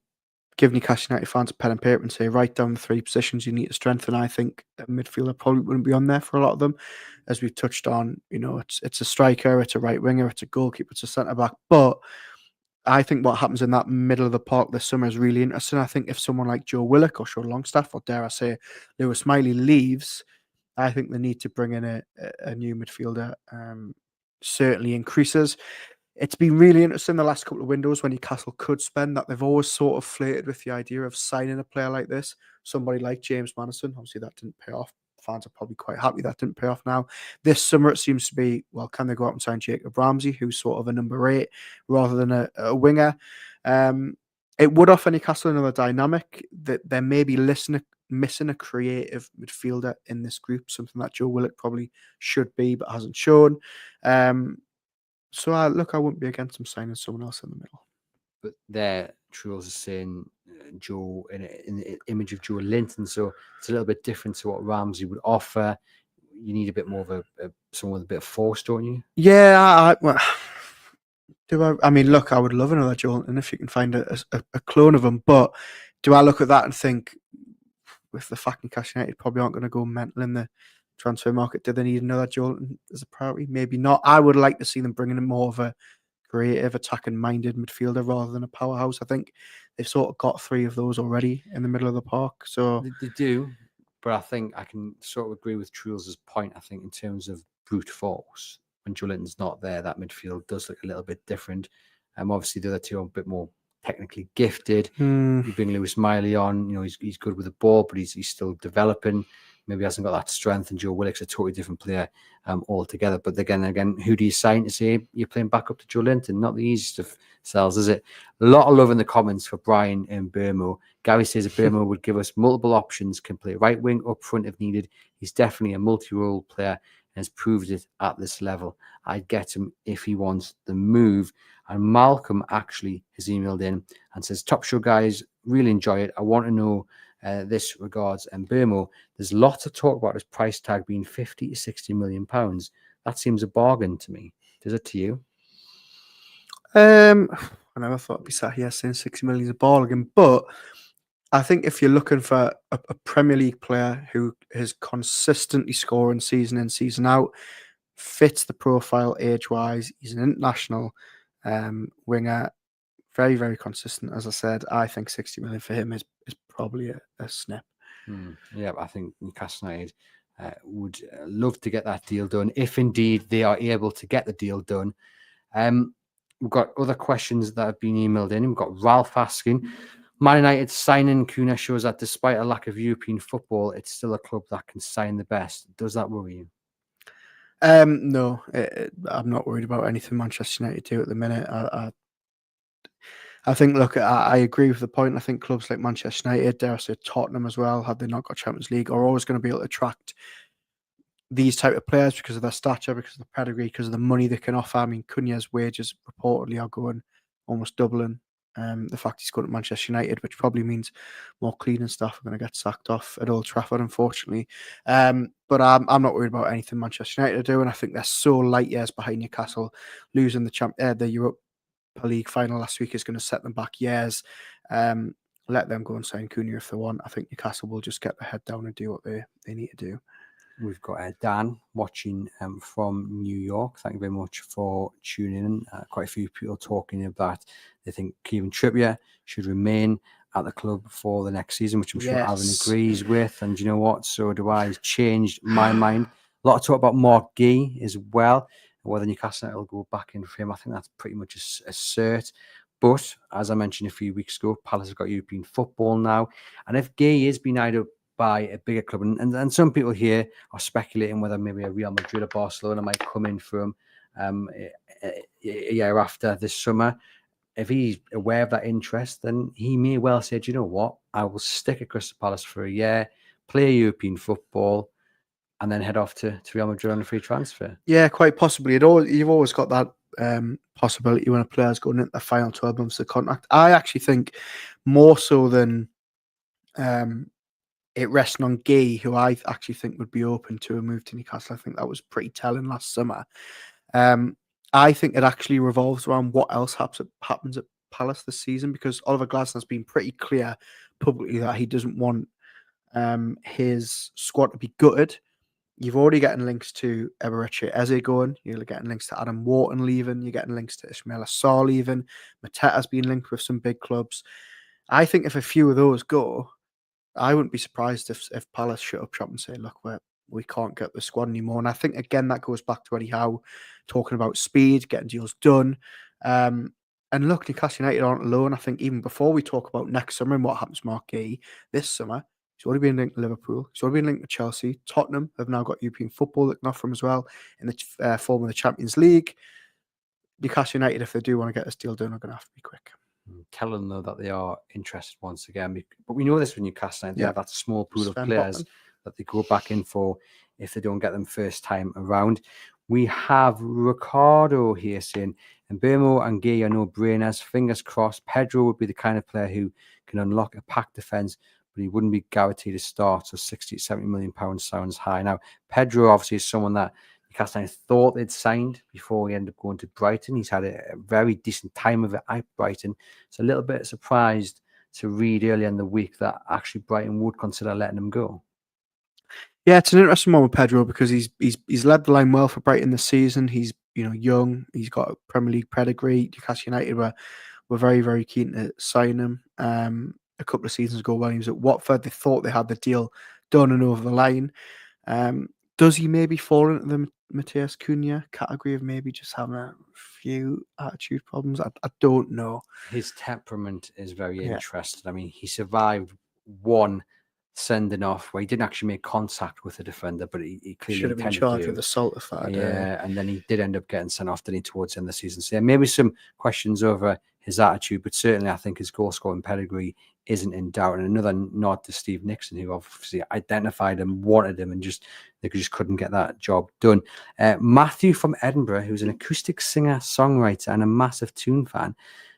[SPEAKER 2] give Newcastle United fans a pen and paper and say, write down the 3 positions you need to strengthen, I think a midfielder probably wouldn't be on there for a lot of them. As we've touched on, it's a striker, it's a right winger, it's a goalkeeper, it's a centre-back. But I think what happens in that middle of the park this summer is really interesting. I think if someone like Joe Willock or Sean Longstaff, or dare I say Lewis Smiley, leaves, I think they need to bring in a new midfielder. Certainly increases. It's been really interesting the last couple of windows when Newcastle could spend that. They've always sort of flirted with the idea of signing a player like this, somebody like James Maddison. Obviously, that didn't pay off. Fans are probably quite happy that didn't pay off now. This summer, it seems to be, well, can they go out and sign Jacob Ramsey, who's sort of a number 8 rather than a winger? It would offer Newcastle another dynamic that they're maybe missing a creative midfielder in this group, something that Joe Willock probably should be but hasn't shown. So I wouldn't be against them signing someone else in the middle.
[SPEAKER 1] But there, Truls is saying Joe in the image of Joe Linton, so it's a little bit different to what Ramsey would offer. You need a bit more of someone with a bit of force, don't you?
[SPEAKER 2] Yeah, I mean, look, I would love another Joe Linton if you can find a clone of him. But do I look at that and think, with the fact Newcastle United probably aren't going to go mental in the transfer market, do they need another Joe Linton as a priority? Maybe not. I would like to see them bringing in more of a creative, attacking-minded midfielder rather than a powerhouse. I think they've sort of got 3 of those already in the middle of the park. So
[SPEAKER 1] they do, but I think I can sort of agree with Truls' point. I think in terms of brute force, when Joe Linton's not there, that midfield does look a little bit different. Obviously, the other 2 are a bit more technically gifted. You bring Lewis Smiley on, he's good with the ball, but he's still developing. maybe hasn't got that strength, and Joe Willock's a totally different player altogether. But again, who do you sign to say you're playing back up to Joe Linton? Not the easiest of sells, is it? A lot of love in the comments for Brian and Burmo. Gary says that Burmo would give us multiple options, can play right wing, up front if needed. He's definitely a multi-role player and has proved it at this level. I'd get him if he wants the move. And Malcolm actually has emailed in and says, top show guys, really enjoy it. I want to know this regards and Burmo. There's lots of talk about his price tag being 50 to 60 million pounds. That seems a bargain to me. Does it to you?
[SPEAKER 2] I never thought I'd be sat here saying 60 million is a bargain, but I think if you're looking for a Premier League player who is consistently scoring season in, season out, fits the profile age-wise, he's an international winger, very, very consistent. As I said, I think 60 million for him is probably a snip.
[SPEAKER 1] Yeah, I think Newcastle United would love to get that deal done, if indeed they are able to get the deal done. We've got other questions that have been emailed in. We've got Ralph asking, Man United signing Kuna shows that despite a lack of European football, it's still a club that can sign the best. Does that worry you?
[SPEAKER 2] No, I'm not worried about anything Manchester United do at the minute. I think, look, I agree with the point. I think clubs like Manchester United, dare I say Tottenham as well, had they not got Champions League, are always going to be able to attract these type of players because of their stature, because of the pedigree, because of the money they can offer. I mean, Cunha's wages reportedly are going almost doubling. The fact he's going to Manchester United, which probably means more cleaning staff are going to get sacked off at Old Trafford, unfortunately. But I'm not worried about anything Manchester United are doing. I think they're so light years behind Newcastle. Losing the Europa League final last week is going to set them back years. Let them go and sign Cunha if they want. I think Newcastle will just get their head down and do what they need to do.
[SPEAKER 1] We've got Dan watching from New York. Thank you very much for tuning in. Quite a few people talking about they think Kieran Trippier should remain at the club for the next season, which I'm sure Aaron agrees with. And you know what? So do I. He's changed my mind. A lot of talk about Mark Gee as well. Whether Newcastle will go back in for him, I think that's pretty much a cert. But as I mentioned a few weeks ago, Palace have got European football now. And if Gee is being eyed up by a bigger club, and some people here are speculating whether maybe a Real Madrid or Barcelona might come in for him a year after this summer. If he's aware of that interest, then he may well say, do you know what, I will stick at Crystal Palace for a year, play European football, and then head off to Real Madrid on a free transfer.
[SPEAKER 2] Yeah, quite possibly. You've always got that possibility when a player's going into the final 12 months of contract. I actually think more so than it resting on Gay, who I actually think would be open to a move to Newcastle. I think that was pretty telling last summer. I think it actually revolves around what else happens at Palace this season, because Oliver Glasner has been pretty clear publicly that he doesn't want his squad to be gutted. You've already getting links to Eberechi Eze going. You're getting links to Adam Wharton leaving. You're getting links to Ismail Assar leaving. Mateta's been linked with some big clubs. I think if a few of those go, I wouldn't be surprised if Palace shut up shop and say, look, we can't get the squad anymore. And I think, again, that goes back to Eddie Howe talking about speed, getting deals done. And look, Newcastle United aren't alone. I think even before we talk about next summer and what happens to Mark Gay, this summer, he's already been linked to Liverpool. He's already been linked to Chelsea. Tottenham have now got European football that can offer him as well in the form of the Champions League. Newcastle United, if they do want to get this deal done, are going to have to be quick.
[SPEAKER 1] Tell them, though, that they are interested once again. But we know this with Newcastle United. They have that small pool of players that they go back in for if they don't get them first time around. We have Ricardo here saying, and Burmo and Gay are no-brainers. Fingers crossed. Pedro would be the kind of player who can unlock a packed defence, but he wouldn't be guaranteed a start. So 60, 70 million pounds sounds high. Now, Pedro obviously is someone that Newcastle United thought they'd signed before he ended up going to Brighton. He's had a very decent time of it at Brighton. So a little bit surprised to read earlier in the week that actually Brighton would consider letting him go.
[SPEAKER 2] Yeah, it's an interesting one with Pedro because he's led the line well for Brighton this season. He's young. He's got a Premier League pedigree. Newcastle United were very, very keen to sign him. A couple of seasons ago when he was at Watford, they thought they had the deal done and over the line. Does he maybe fall into the Matheus Cunha category of maybe just having a few attitude problems? I don't know.
[SPEAKER 1] His temperament is very interesting. I mean, he survived one sending off where he didn't actually make contact with the defender, but he clearly
[SPEAKER 2] Should have been
[SPEAKER 1] intended
[SPEAKER 2] charged
[SPEAKER 1] to.
[SPEAKER 2] with assault if that.
[SPEAKER 1] Yeah, and then he did end up getting sent off, didn't he, towards the end of the season. So yeah, maybe some questions over his attitude, but certainly I think his goal scoring pedigree isn't in doubt. And another nod to Steve Nixon, who obviously identified him, wanted him, and they just couldn't get that job done. Matthew from Edinburgh, who's an acoustic singer, songwriter, and a massive Toon fan,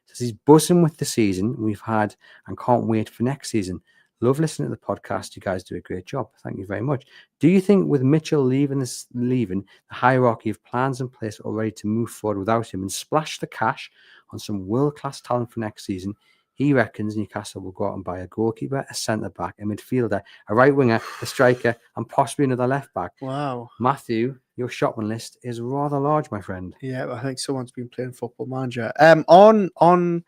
[SPEAKER 1] says he's buzzing with the season we've had and can't wait for next season. Love listening to the podcast. You guys do a great job. Thank you very much. Do you think with Mitchell leaving, the hierarchy of plans in place already to move forward without him and splash the cash on some world-class talent for next season, he reckons Newcastle will go out and buy a goalkeeper, a centre-back, a midfielder, a right winger, a striker, and possibly another left-back?
[SPEAKER 2] Wow.
[SPEAKER 1] Matthew, your shopping list is rather large, my friend.
[SPEAKER 2] Yeah, I think someone's been playing Football Manager. On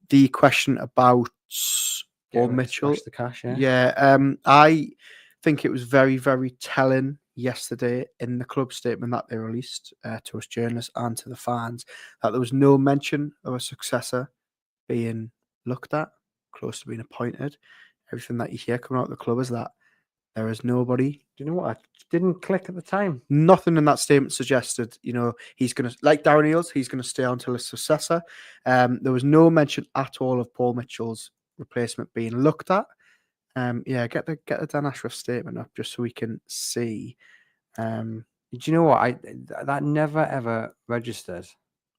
[SPEAKER 2] the question about Paul Mitchell,
[SPEAKER 1] Splash the cash, yeah.
[SPEAKER 2] I think it was very, very telling yesterday in the club statement that they released to us journalists and to the fans that there was no mention of a successor being looked at, close to being appointed. Everything that you hear coming out of the club is that there is nobody.
[SPEAKER 1] Do you know what? I didn't click at the time.
[SPEAKER 2] Nothing in that statement suggested, he's going to, like Darren Eales, he's going to stay on until his successor. There was no mention at all of Paul Mitchell's replacement being looked at. Get the Dan Ashworth statement up just so we can see.
[SPEAKER 1] Do you know what? That never ever registered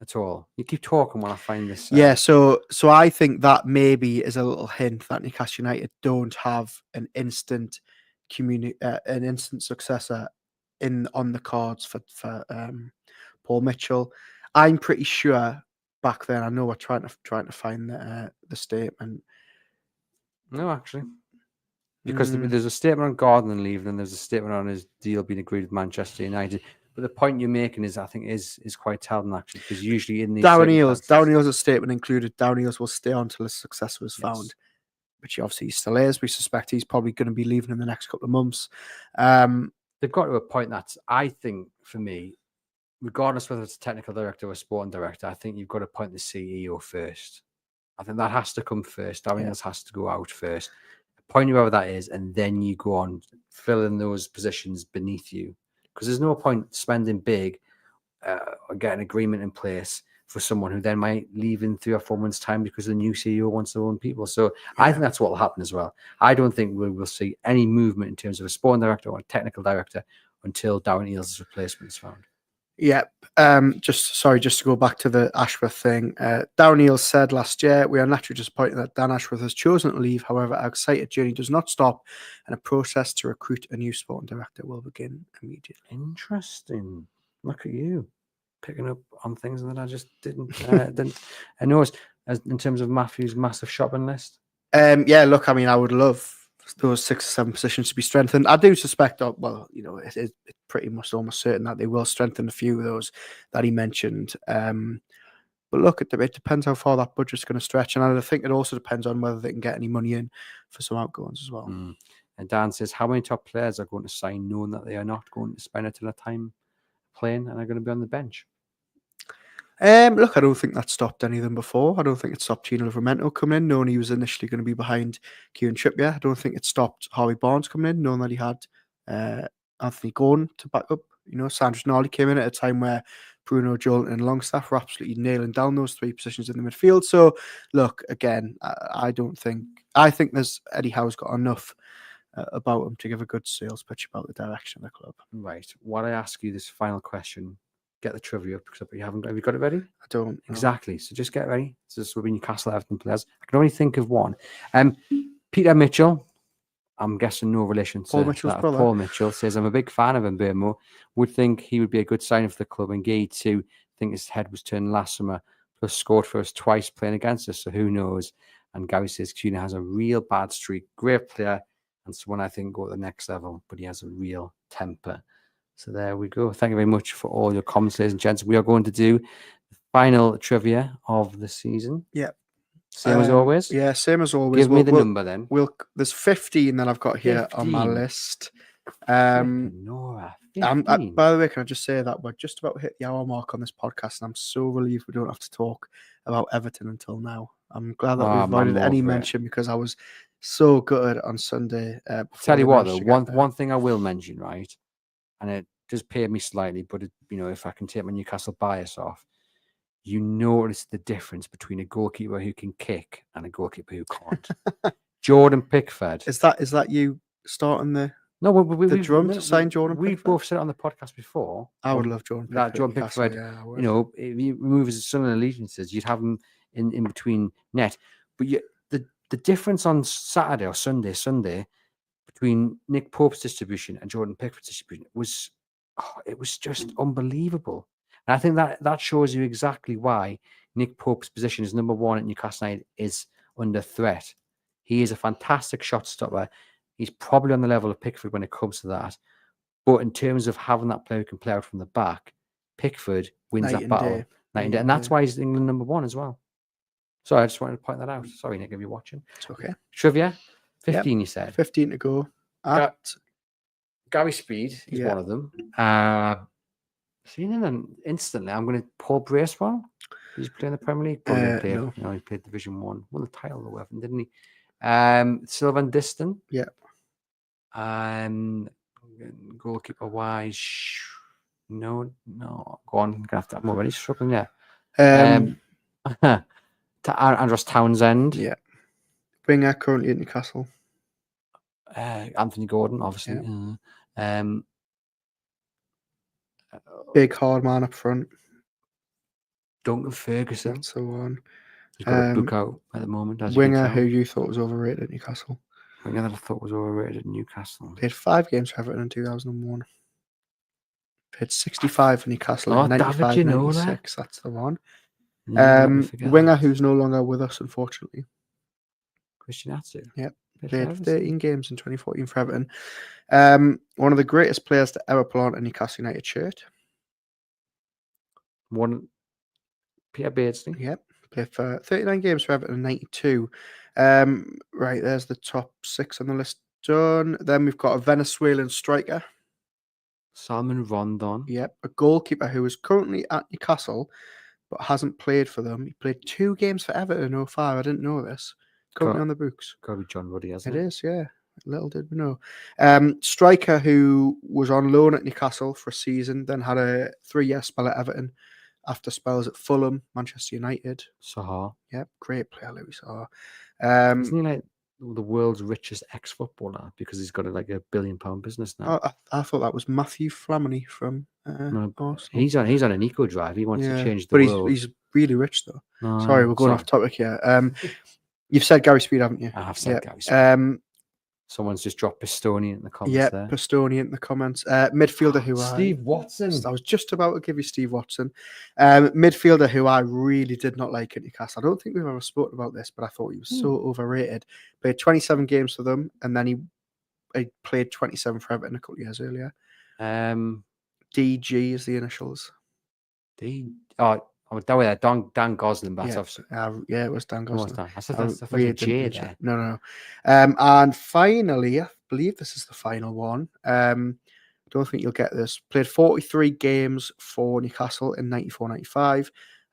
[SPEAKER 1] at all. You keep talking while I find this.
[SPEAKER 2] So I think that maybe is a little hint that Newcastle United don't have an instant successor on the cards for Paul Mitchell. I'm pretty sure back then. I know we're trying to find the statement.
[SPEAKER 1] No, actually, because there's a statement on Gordon leaving, and there's a statement on his deal being agreed with Manchester United. But the point you're making is, I think, is quite telling actually, because usually in these
[SPEAKER 2] Darren Eales' statement included Darren Eales will stay on until his successor is found.
[SPEAKER 1] Yes.
[SPEAKER 2] Which obviously he still is. We suspect he's probably going to be leaving in the next couple of months.
[SPEAKER 1] They've got to a point that I think, for me, regardless whether it's a technical director or a sporting director, I think you've got to appoint the CEO first. I think that has to come first. Darren Eales has to go out first. Appoint whoever that is, and then you go on filling those positions beneath you. Because there's no point spending big or getting agreement in place for someone who then might leave in 3 or 4 months' time because the new CEO wants their own people. So I think that's what will happen as well. I don't think we will see any movement in terms of a sporting director or a technical director until Darren Eales' replacement is found.
[SPEAKER 2] Yep. Just to go back to the Ashworth thing. Darren Eales said last year, we are naturally disappointed that Dan Ashworth has chosen to leave. However, our excited journey does not stop, and a process to recruit a new sporting director will begin immediately.
[SPEAKER 1] Interesting. Look at you picking up on things that I just didn't notice. As in terms of Matthew's massive shopping list.
[SPEAKER 2] Look, I mean, I would love those 6 or 7 positions to be strengthened. I do suspect, it's pretty much almost certain that they will strengthen a few of those that he mentioned. But look, it depends how far that budget's going to stretch, and I think it also depends on whether they can get any money in for some outgoings as well.
[SPEAKER 1] And Dan says, how many top players are going to sign knowing that they are not going to spend a ton of time playing and are going to be on the bench?
[SPEAKER 2] Look, I don't think that stopped any of them before. I don't think it stopped Tino Livramento coming in, knowing he was initially going to be behind Kieran Trippier. I don't think it stopped Harvey Barnes coming in, knowing that he had Anthony Gordon to back up. Sandro Tonali came in at a time where Bruno, Joel, and Longstaff were absolutely nailing down those 3 positions in the midfield. So, look, again, I think there's Eddie Howe's got enough about him to give a good sales pitch about the direction of the club.
[SPEAKER 1] Right. While I ask you this final question, get the trivia up because have you got it ready?
[SPEAKER 2] I don't. No.
[SPEAKER 1] Exactly. So just get ready. This will be Newcastle Everton players. I can only think of one. Peter Mitchell. I'm guessing no relation to
[SPEAKER 2] Paul Mitchell's brother.
[SPEAKER 1] Paul Mitchell says, I'm a big fan of him, Burmo. Would think he would be a good signing for the club. And Gay too. Think his head was turned last summer. Plus scored for us twice playing against us. So who knows? And Gary says Tuna has a real bad streak. Great player. And someone I think go to the next level. But he has a real temper. So there we go. Thank you very much for all your comments, ladies and gents. We are going to do the final trivia of the season.
[SPEAKER 2] Yeah.
[SPEAKER 1] Same as always?
[SPEAKER 2] Yeah, same as always.
[SPEAKER 1] Give me the number then.
[SPEAKER 2] There's 15 that I've got here 15. On my list.
[SPEAKER 1] Nora,
[SPEAKER 2] by the way, can I just say that we're just about to hit the hour mark on this podcast, and I'm so relieved we don't have to talk about Everton until now. I'm glad that we avoided any mention because I was so gutted on Sunday. Before
[SPEAKER 1] Tell
[SPEAKER 2] they
[SPEAKER 1] you what,
[SPEAKER 2] managed
[SPEAKER 1] though,
[SPEAKER 2] to get there.
[SPEAKER 1] one thing I will mention, right, and it does pain me slightly, but if I can take my Newcastle bias off, you notice the difference between a goalkeeper who can kick and a goalkeeper who can't. Jordan Pickford.
[SPEAKER 2] Is that you starting the
[SPEAKER 1] No,
[SPEAKER 2] drum to sign Jordan
[SPEAKER 1] we've
[SPEAKER 2] Pickford?
[SPEAKER 1] both said it on the podcast before.
[SPEAKER 2] I would love Jordan Pickford.
[SPEAKER 1] That Jordan
[SPEAKER 2] Newcastle,
[SPEAKER 1] Pickford,
[SPEAKER 2] yeah, I would.
[SPEAKER 1] if you remove his Sunderland allegiances, you'd have him in between net. But the difference on Saturday or Sunday between Nick Pope's distribution and Jordan Pickford's distribution was just unbelievable. And I think that shows you exactly why Nick Pope's position as number one at Newcastle United is under threat. He is a fantastic shot stopper. He's probably on the level of Pickford when it comes to that. But in terms of having that player who can play out from the back, Pickford wins
[SPEAKER 2] Night
[SPEAKER 1] that
[SPEAKER 2] and
[SPEAKER 1] battle
[SPEAKER 2] day.
[SPEAKER 1] night and day. And that's why he's England number one as well. Sorry, I just wanted to point that out. Sorry, Nick, if you're watching.
[SPEAKER 2] It's okay.
[SPEAKER 1] Trivia, 15
[SPEAKER 2] Yep.
[SPEAKER 1] you said.
[SPEAKER 2] 15 to go.
[SPEAKER 1] Gary Speed is one of them. Seeing him instantly, I'm going to Paul Bracewell. Did he play in the Premier League?
[SPEAKER 2] No.
[SPEAKER 1] No, he played Division 1. Won the title or whatever, didn't he? Sylvan Diston.
[SPEAKER 2] Yeah.
[SPEAKER 1] Goalkeeper wise, no. Go on, I'm already struggling there. Andros Townsend.
[SPEAKER 2] Yeah. Winger currently at Newcastle.
[SPEAKER 1] Anthony Gordon, obviously.
[SPEAKER 2] Yeah. Big hard man up front.
[SPEAKER 1] Duncan Ferguson.
[SPEAKER 2] That's the one.
[SPEAKER 1] He's got a book out at the moment.
[SPEAKER 2] Winger who you thought was overrated at Newcastle.
[SPEAKER 1] Winger that I thought was overrated at Newcastle.
[SPEAKER 2] Played 5 games for Everton in 2001. Played 65 for Newcastle in 95,
[SPEAKER 1] David,
[SPEAKER 2] 96. That's the one.
[SPEAKER 1] Yeah,
[SPEAKER 2] winger who's no longer with us, unfortunately.
[SPEAKER 1] Christian Atsu.
[SPEAKER 2] Yep. Played 13 games in 2014 for Everton. One of the greatest players to ever pull on a Newcastle United shirt.
[SPEAKER 1] One, Peter Beardsley.
[SPEAKER 2] Yep. Played for 39 games for Everton in 92. Right, there's the top 6 on the list done. Then we've got a Venezuelan striker.
[SPEAKER 1] Salman Rondon.
[SPEAKER 2] Yep. A goalkeeper who is currently at Newcastle but hasn't played for them. He played 2 games for Everton in 05. I didn't know this. Currently on the books.
[SPEAKER 1] Got to be John Ruddy, hasn't
[SPEAKER 2] it? It is, yeah. Little did we know. Striker who was on loan at Newcastle for a season, then had a 3-year spell at Everton after spells at Fulham, Manchester United.
[SPEAKER 1] Sahar.
[SPEAKER 2] Yep, great player, Louis Sahar.
[SPEAKER 1] Isn't he like the world's richest ex-footballer because he's got like £1 billion business now?
[SPEAKER 2] I thought that was Matthew Flamini from Arsenal.
[SPEAKER 1] He's on an eco drive. He wants to change the world.
[SPEAKER 2] But he's really rich though. Sorry, we're going off topic here. You've said Gary Speed, haven't you?
[SPEAKER 1] I have said Gary Speed. Someone's just dropped Pistonian in the comments there.
[SPEAKER 2] Pistonian in the comments. Midfielder who
[SPEAKER 1] Steve Watson.
[SPEAKER 2] I was just about to give you Steve Watson. Midfielder who I really did not like at Newcastle. I don't think we've ever spoken about this, but I thought he was so overrated. Played 27 games for them, and then he played 27 for Everton a couple of years earlier. DG is the initials.
[SPEAKER 1] Dan Gosling. But
[SPEAKER 2] yeah, it was Dan Gosling.
[SPEAKER 1] I thought you J there.
[SPEAKER 2] No. And finally, I believe this is the final one. Don't think you'll get this. Played 43 games for Newcastle in 94-95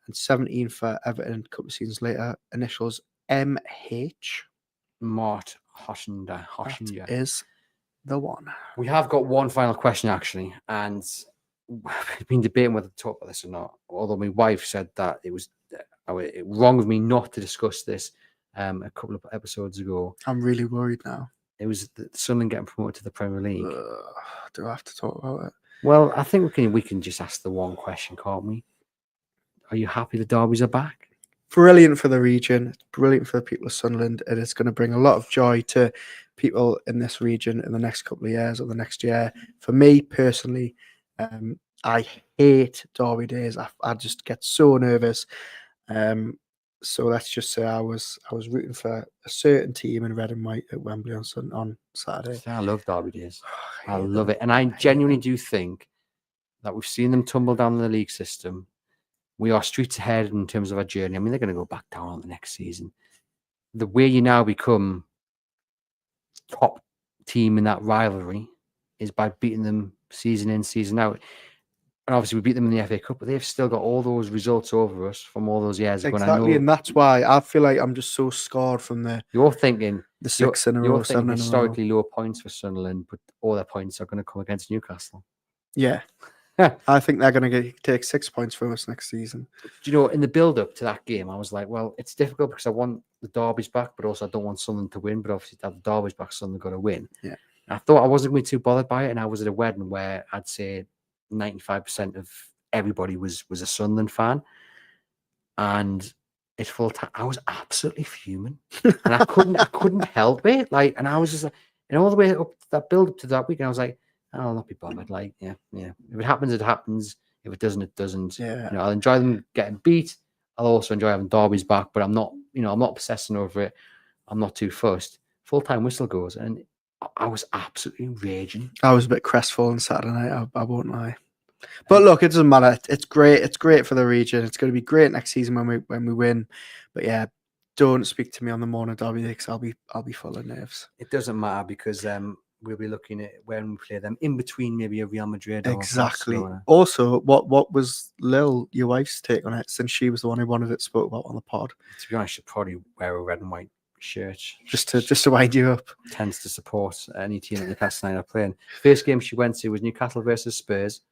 [SPEAKER 2] and 17 for Everton a couple of seasons later. Initials MH.
[SPEAKER 1] Mort Hoshinger.
[SPEAKER 2] That is the one.
[SPEAKER 1] We have got one final question, actually, and we've been debating whether to talk about this or not. Although my wife said that it was wrong of me not to discuss this a couple of episodes ago.
[SPEAKER 2] I'm really worried now.
[SPEAKER 1] It was Sunderland getting promoted to the Premier League.
[SPEAKER 2] Do I have to talk about it?
[SPEAKER 1] Well, I think we can just ask the one question, can't we? Are you happy the Derbies are back?
[SPEAKER 2] Brilliant for the region. Brilliant for the people of Sunderland. It is going to bring a lot of joy to people in this region in the next couple of years or the next year. For me personally, I hate Derby days. I just get so nervous. So let's just say I was rooting for a certain team in red and white at Wembley on Saturday.
[SPEAKER 1] I love Derby days. I love it. And I genuinely do think that we've seen them tumble down the league system. We are streets ahead in terms of our journey. I mean, they're going to go back down on the next season. The way you now become top team in that rivalry is by beating them season in, season out. And obviously we beat them in the FA Cup, but they've still got all those results over us from all those years ago.
[SPEAKER 2] Exactly, and that's why I feel like I'm just so scarred from the...
[SPEAKER 1] You're thinking,
[SPEAKER 2] The 6 in a
[SPEAKER 1] You're
[SPEAKER 2] row,
[SPEAKER 1] thinking
[SPEAKER 2] 7 in a row.
[SPEAKER 1] historically low points for Sunderland, but all their points are going to come against Newcastle.
[SPEAKER 2] Yeah. I think they're going to take 6 points from us next season.
[SPEAKER 1] Do you know, in the build-up to that game, I was like, well, it's difficult because I want the derbies back, but also I don't want Sunderland to win. But obviously, to have the derbies back, Sunderland got to win.
[SPEAKER 2] Yeah.
[SPEAKER 1] I thought I wasn't going to be too bothered by it, and I was at a wedding where I'd say 95% of everybody was a Sunderland fan, and it's full time. I was absolutely fuming, and I couldn't help it. Like, and I was just like, and all the way up that build-up to that week, I was like, I'll not be bothered. Like, yeah. If it happens, it happens. If it doesn't, it doesn't.
[SPEAKER 2] Yeah.
[SPEAKER 1] I'll enjoy them getting beat. I'll also enjoy having derbies back, but I'm not obsessing over it. I'm not too fussed. Full-time whistle goes, and I was absolutely raging.
[SPEAKER 2] I was a bit crestfallen Saturday night. I won't lie. But look, it doesn't matter. It's great. It's great for the region. It's going to be great next season when we win. But yeah, don't speak to me on the morning derby because I'll be full of nerves.
[SPEAKER 1] It doesn't matter because we'll be looking at when we play them in between maybe a Real Madrid or
[SPEAKER 2] Exactly.
[SPEAKER 1] Barcelona.
[SPEAKER 2] Also, what was Lil, your wife's take on it, since she was the one who wanted it spoke about on the pod?
[SPEAKER 1] To be honest, I should probably wear a red and white shirt
[SPEAKER 2] just to wind you up.
[SPEAKER 1] Tends to support any team that Newcastle United are playing. First game she went to was Newcastle versus Spurs,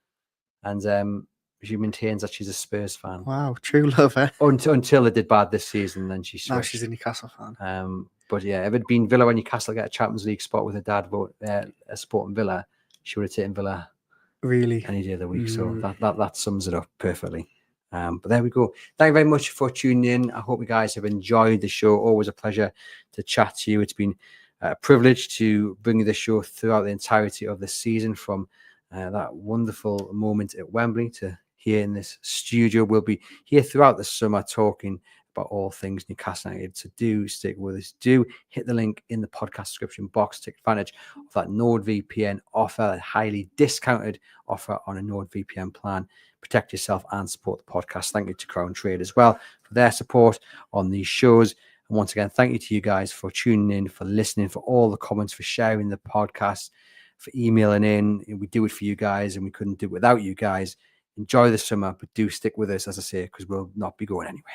[SPEAKER 1] and she maintains that she's a Spurs fan.
[SPEAKER 2] Wow, true love, eh?
[SPEAKER 1] Until it did bad this season, then she switched.
[SPEAKER 2] Now she's a Newcastle fan.
[SPEAKER 1] But yeah, if it had been Villa when Newcastle get a Champions League spot with her dad supporting Villa, she would have taken Villa
[SPEAKER 2] really
[SPEAKER 1] any day of the week. So that sums it up perfectly. But there we go. Thank you very much for tuning in. I hope you guys have enjoyed the show. Always a pleasure to chat to you. It's been a privilege to bring you the show throughout the entirety of the season, from that wonderful moment at Wembley to here in this studio. We'll be here throughout the summer talking about all things Newcastle United. So do stick with us. Do hit the link in the podcast description box to take advantage of that NordVPN offer, that highly discounted offer on a NordVPN plan. Protect yourself and support the podcast. Thank you to Crown Trade as well for their support on these shows. And once again, thank you to you guys for tuning in, for listening, for all the comments, for sharing the podcast, for emailing in. We do it for you guys, and we couldn't do it without you guys. Enjoy the summer, but do stick with us, as I say, because we'll not be going anywhere.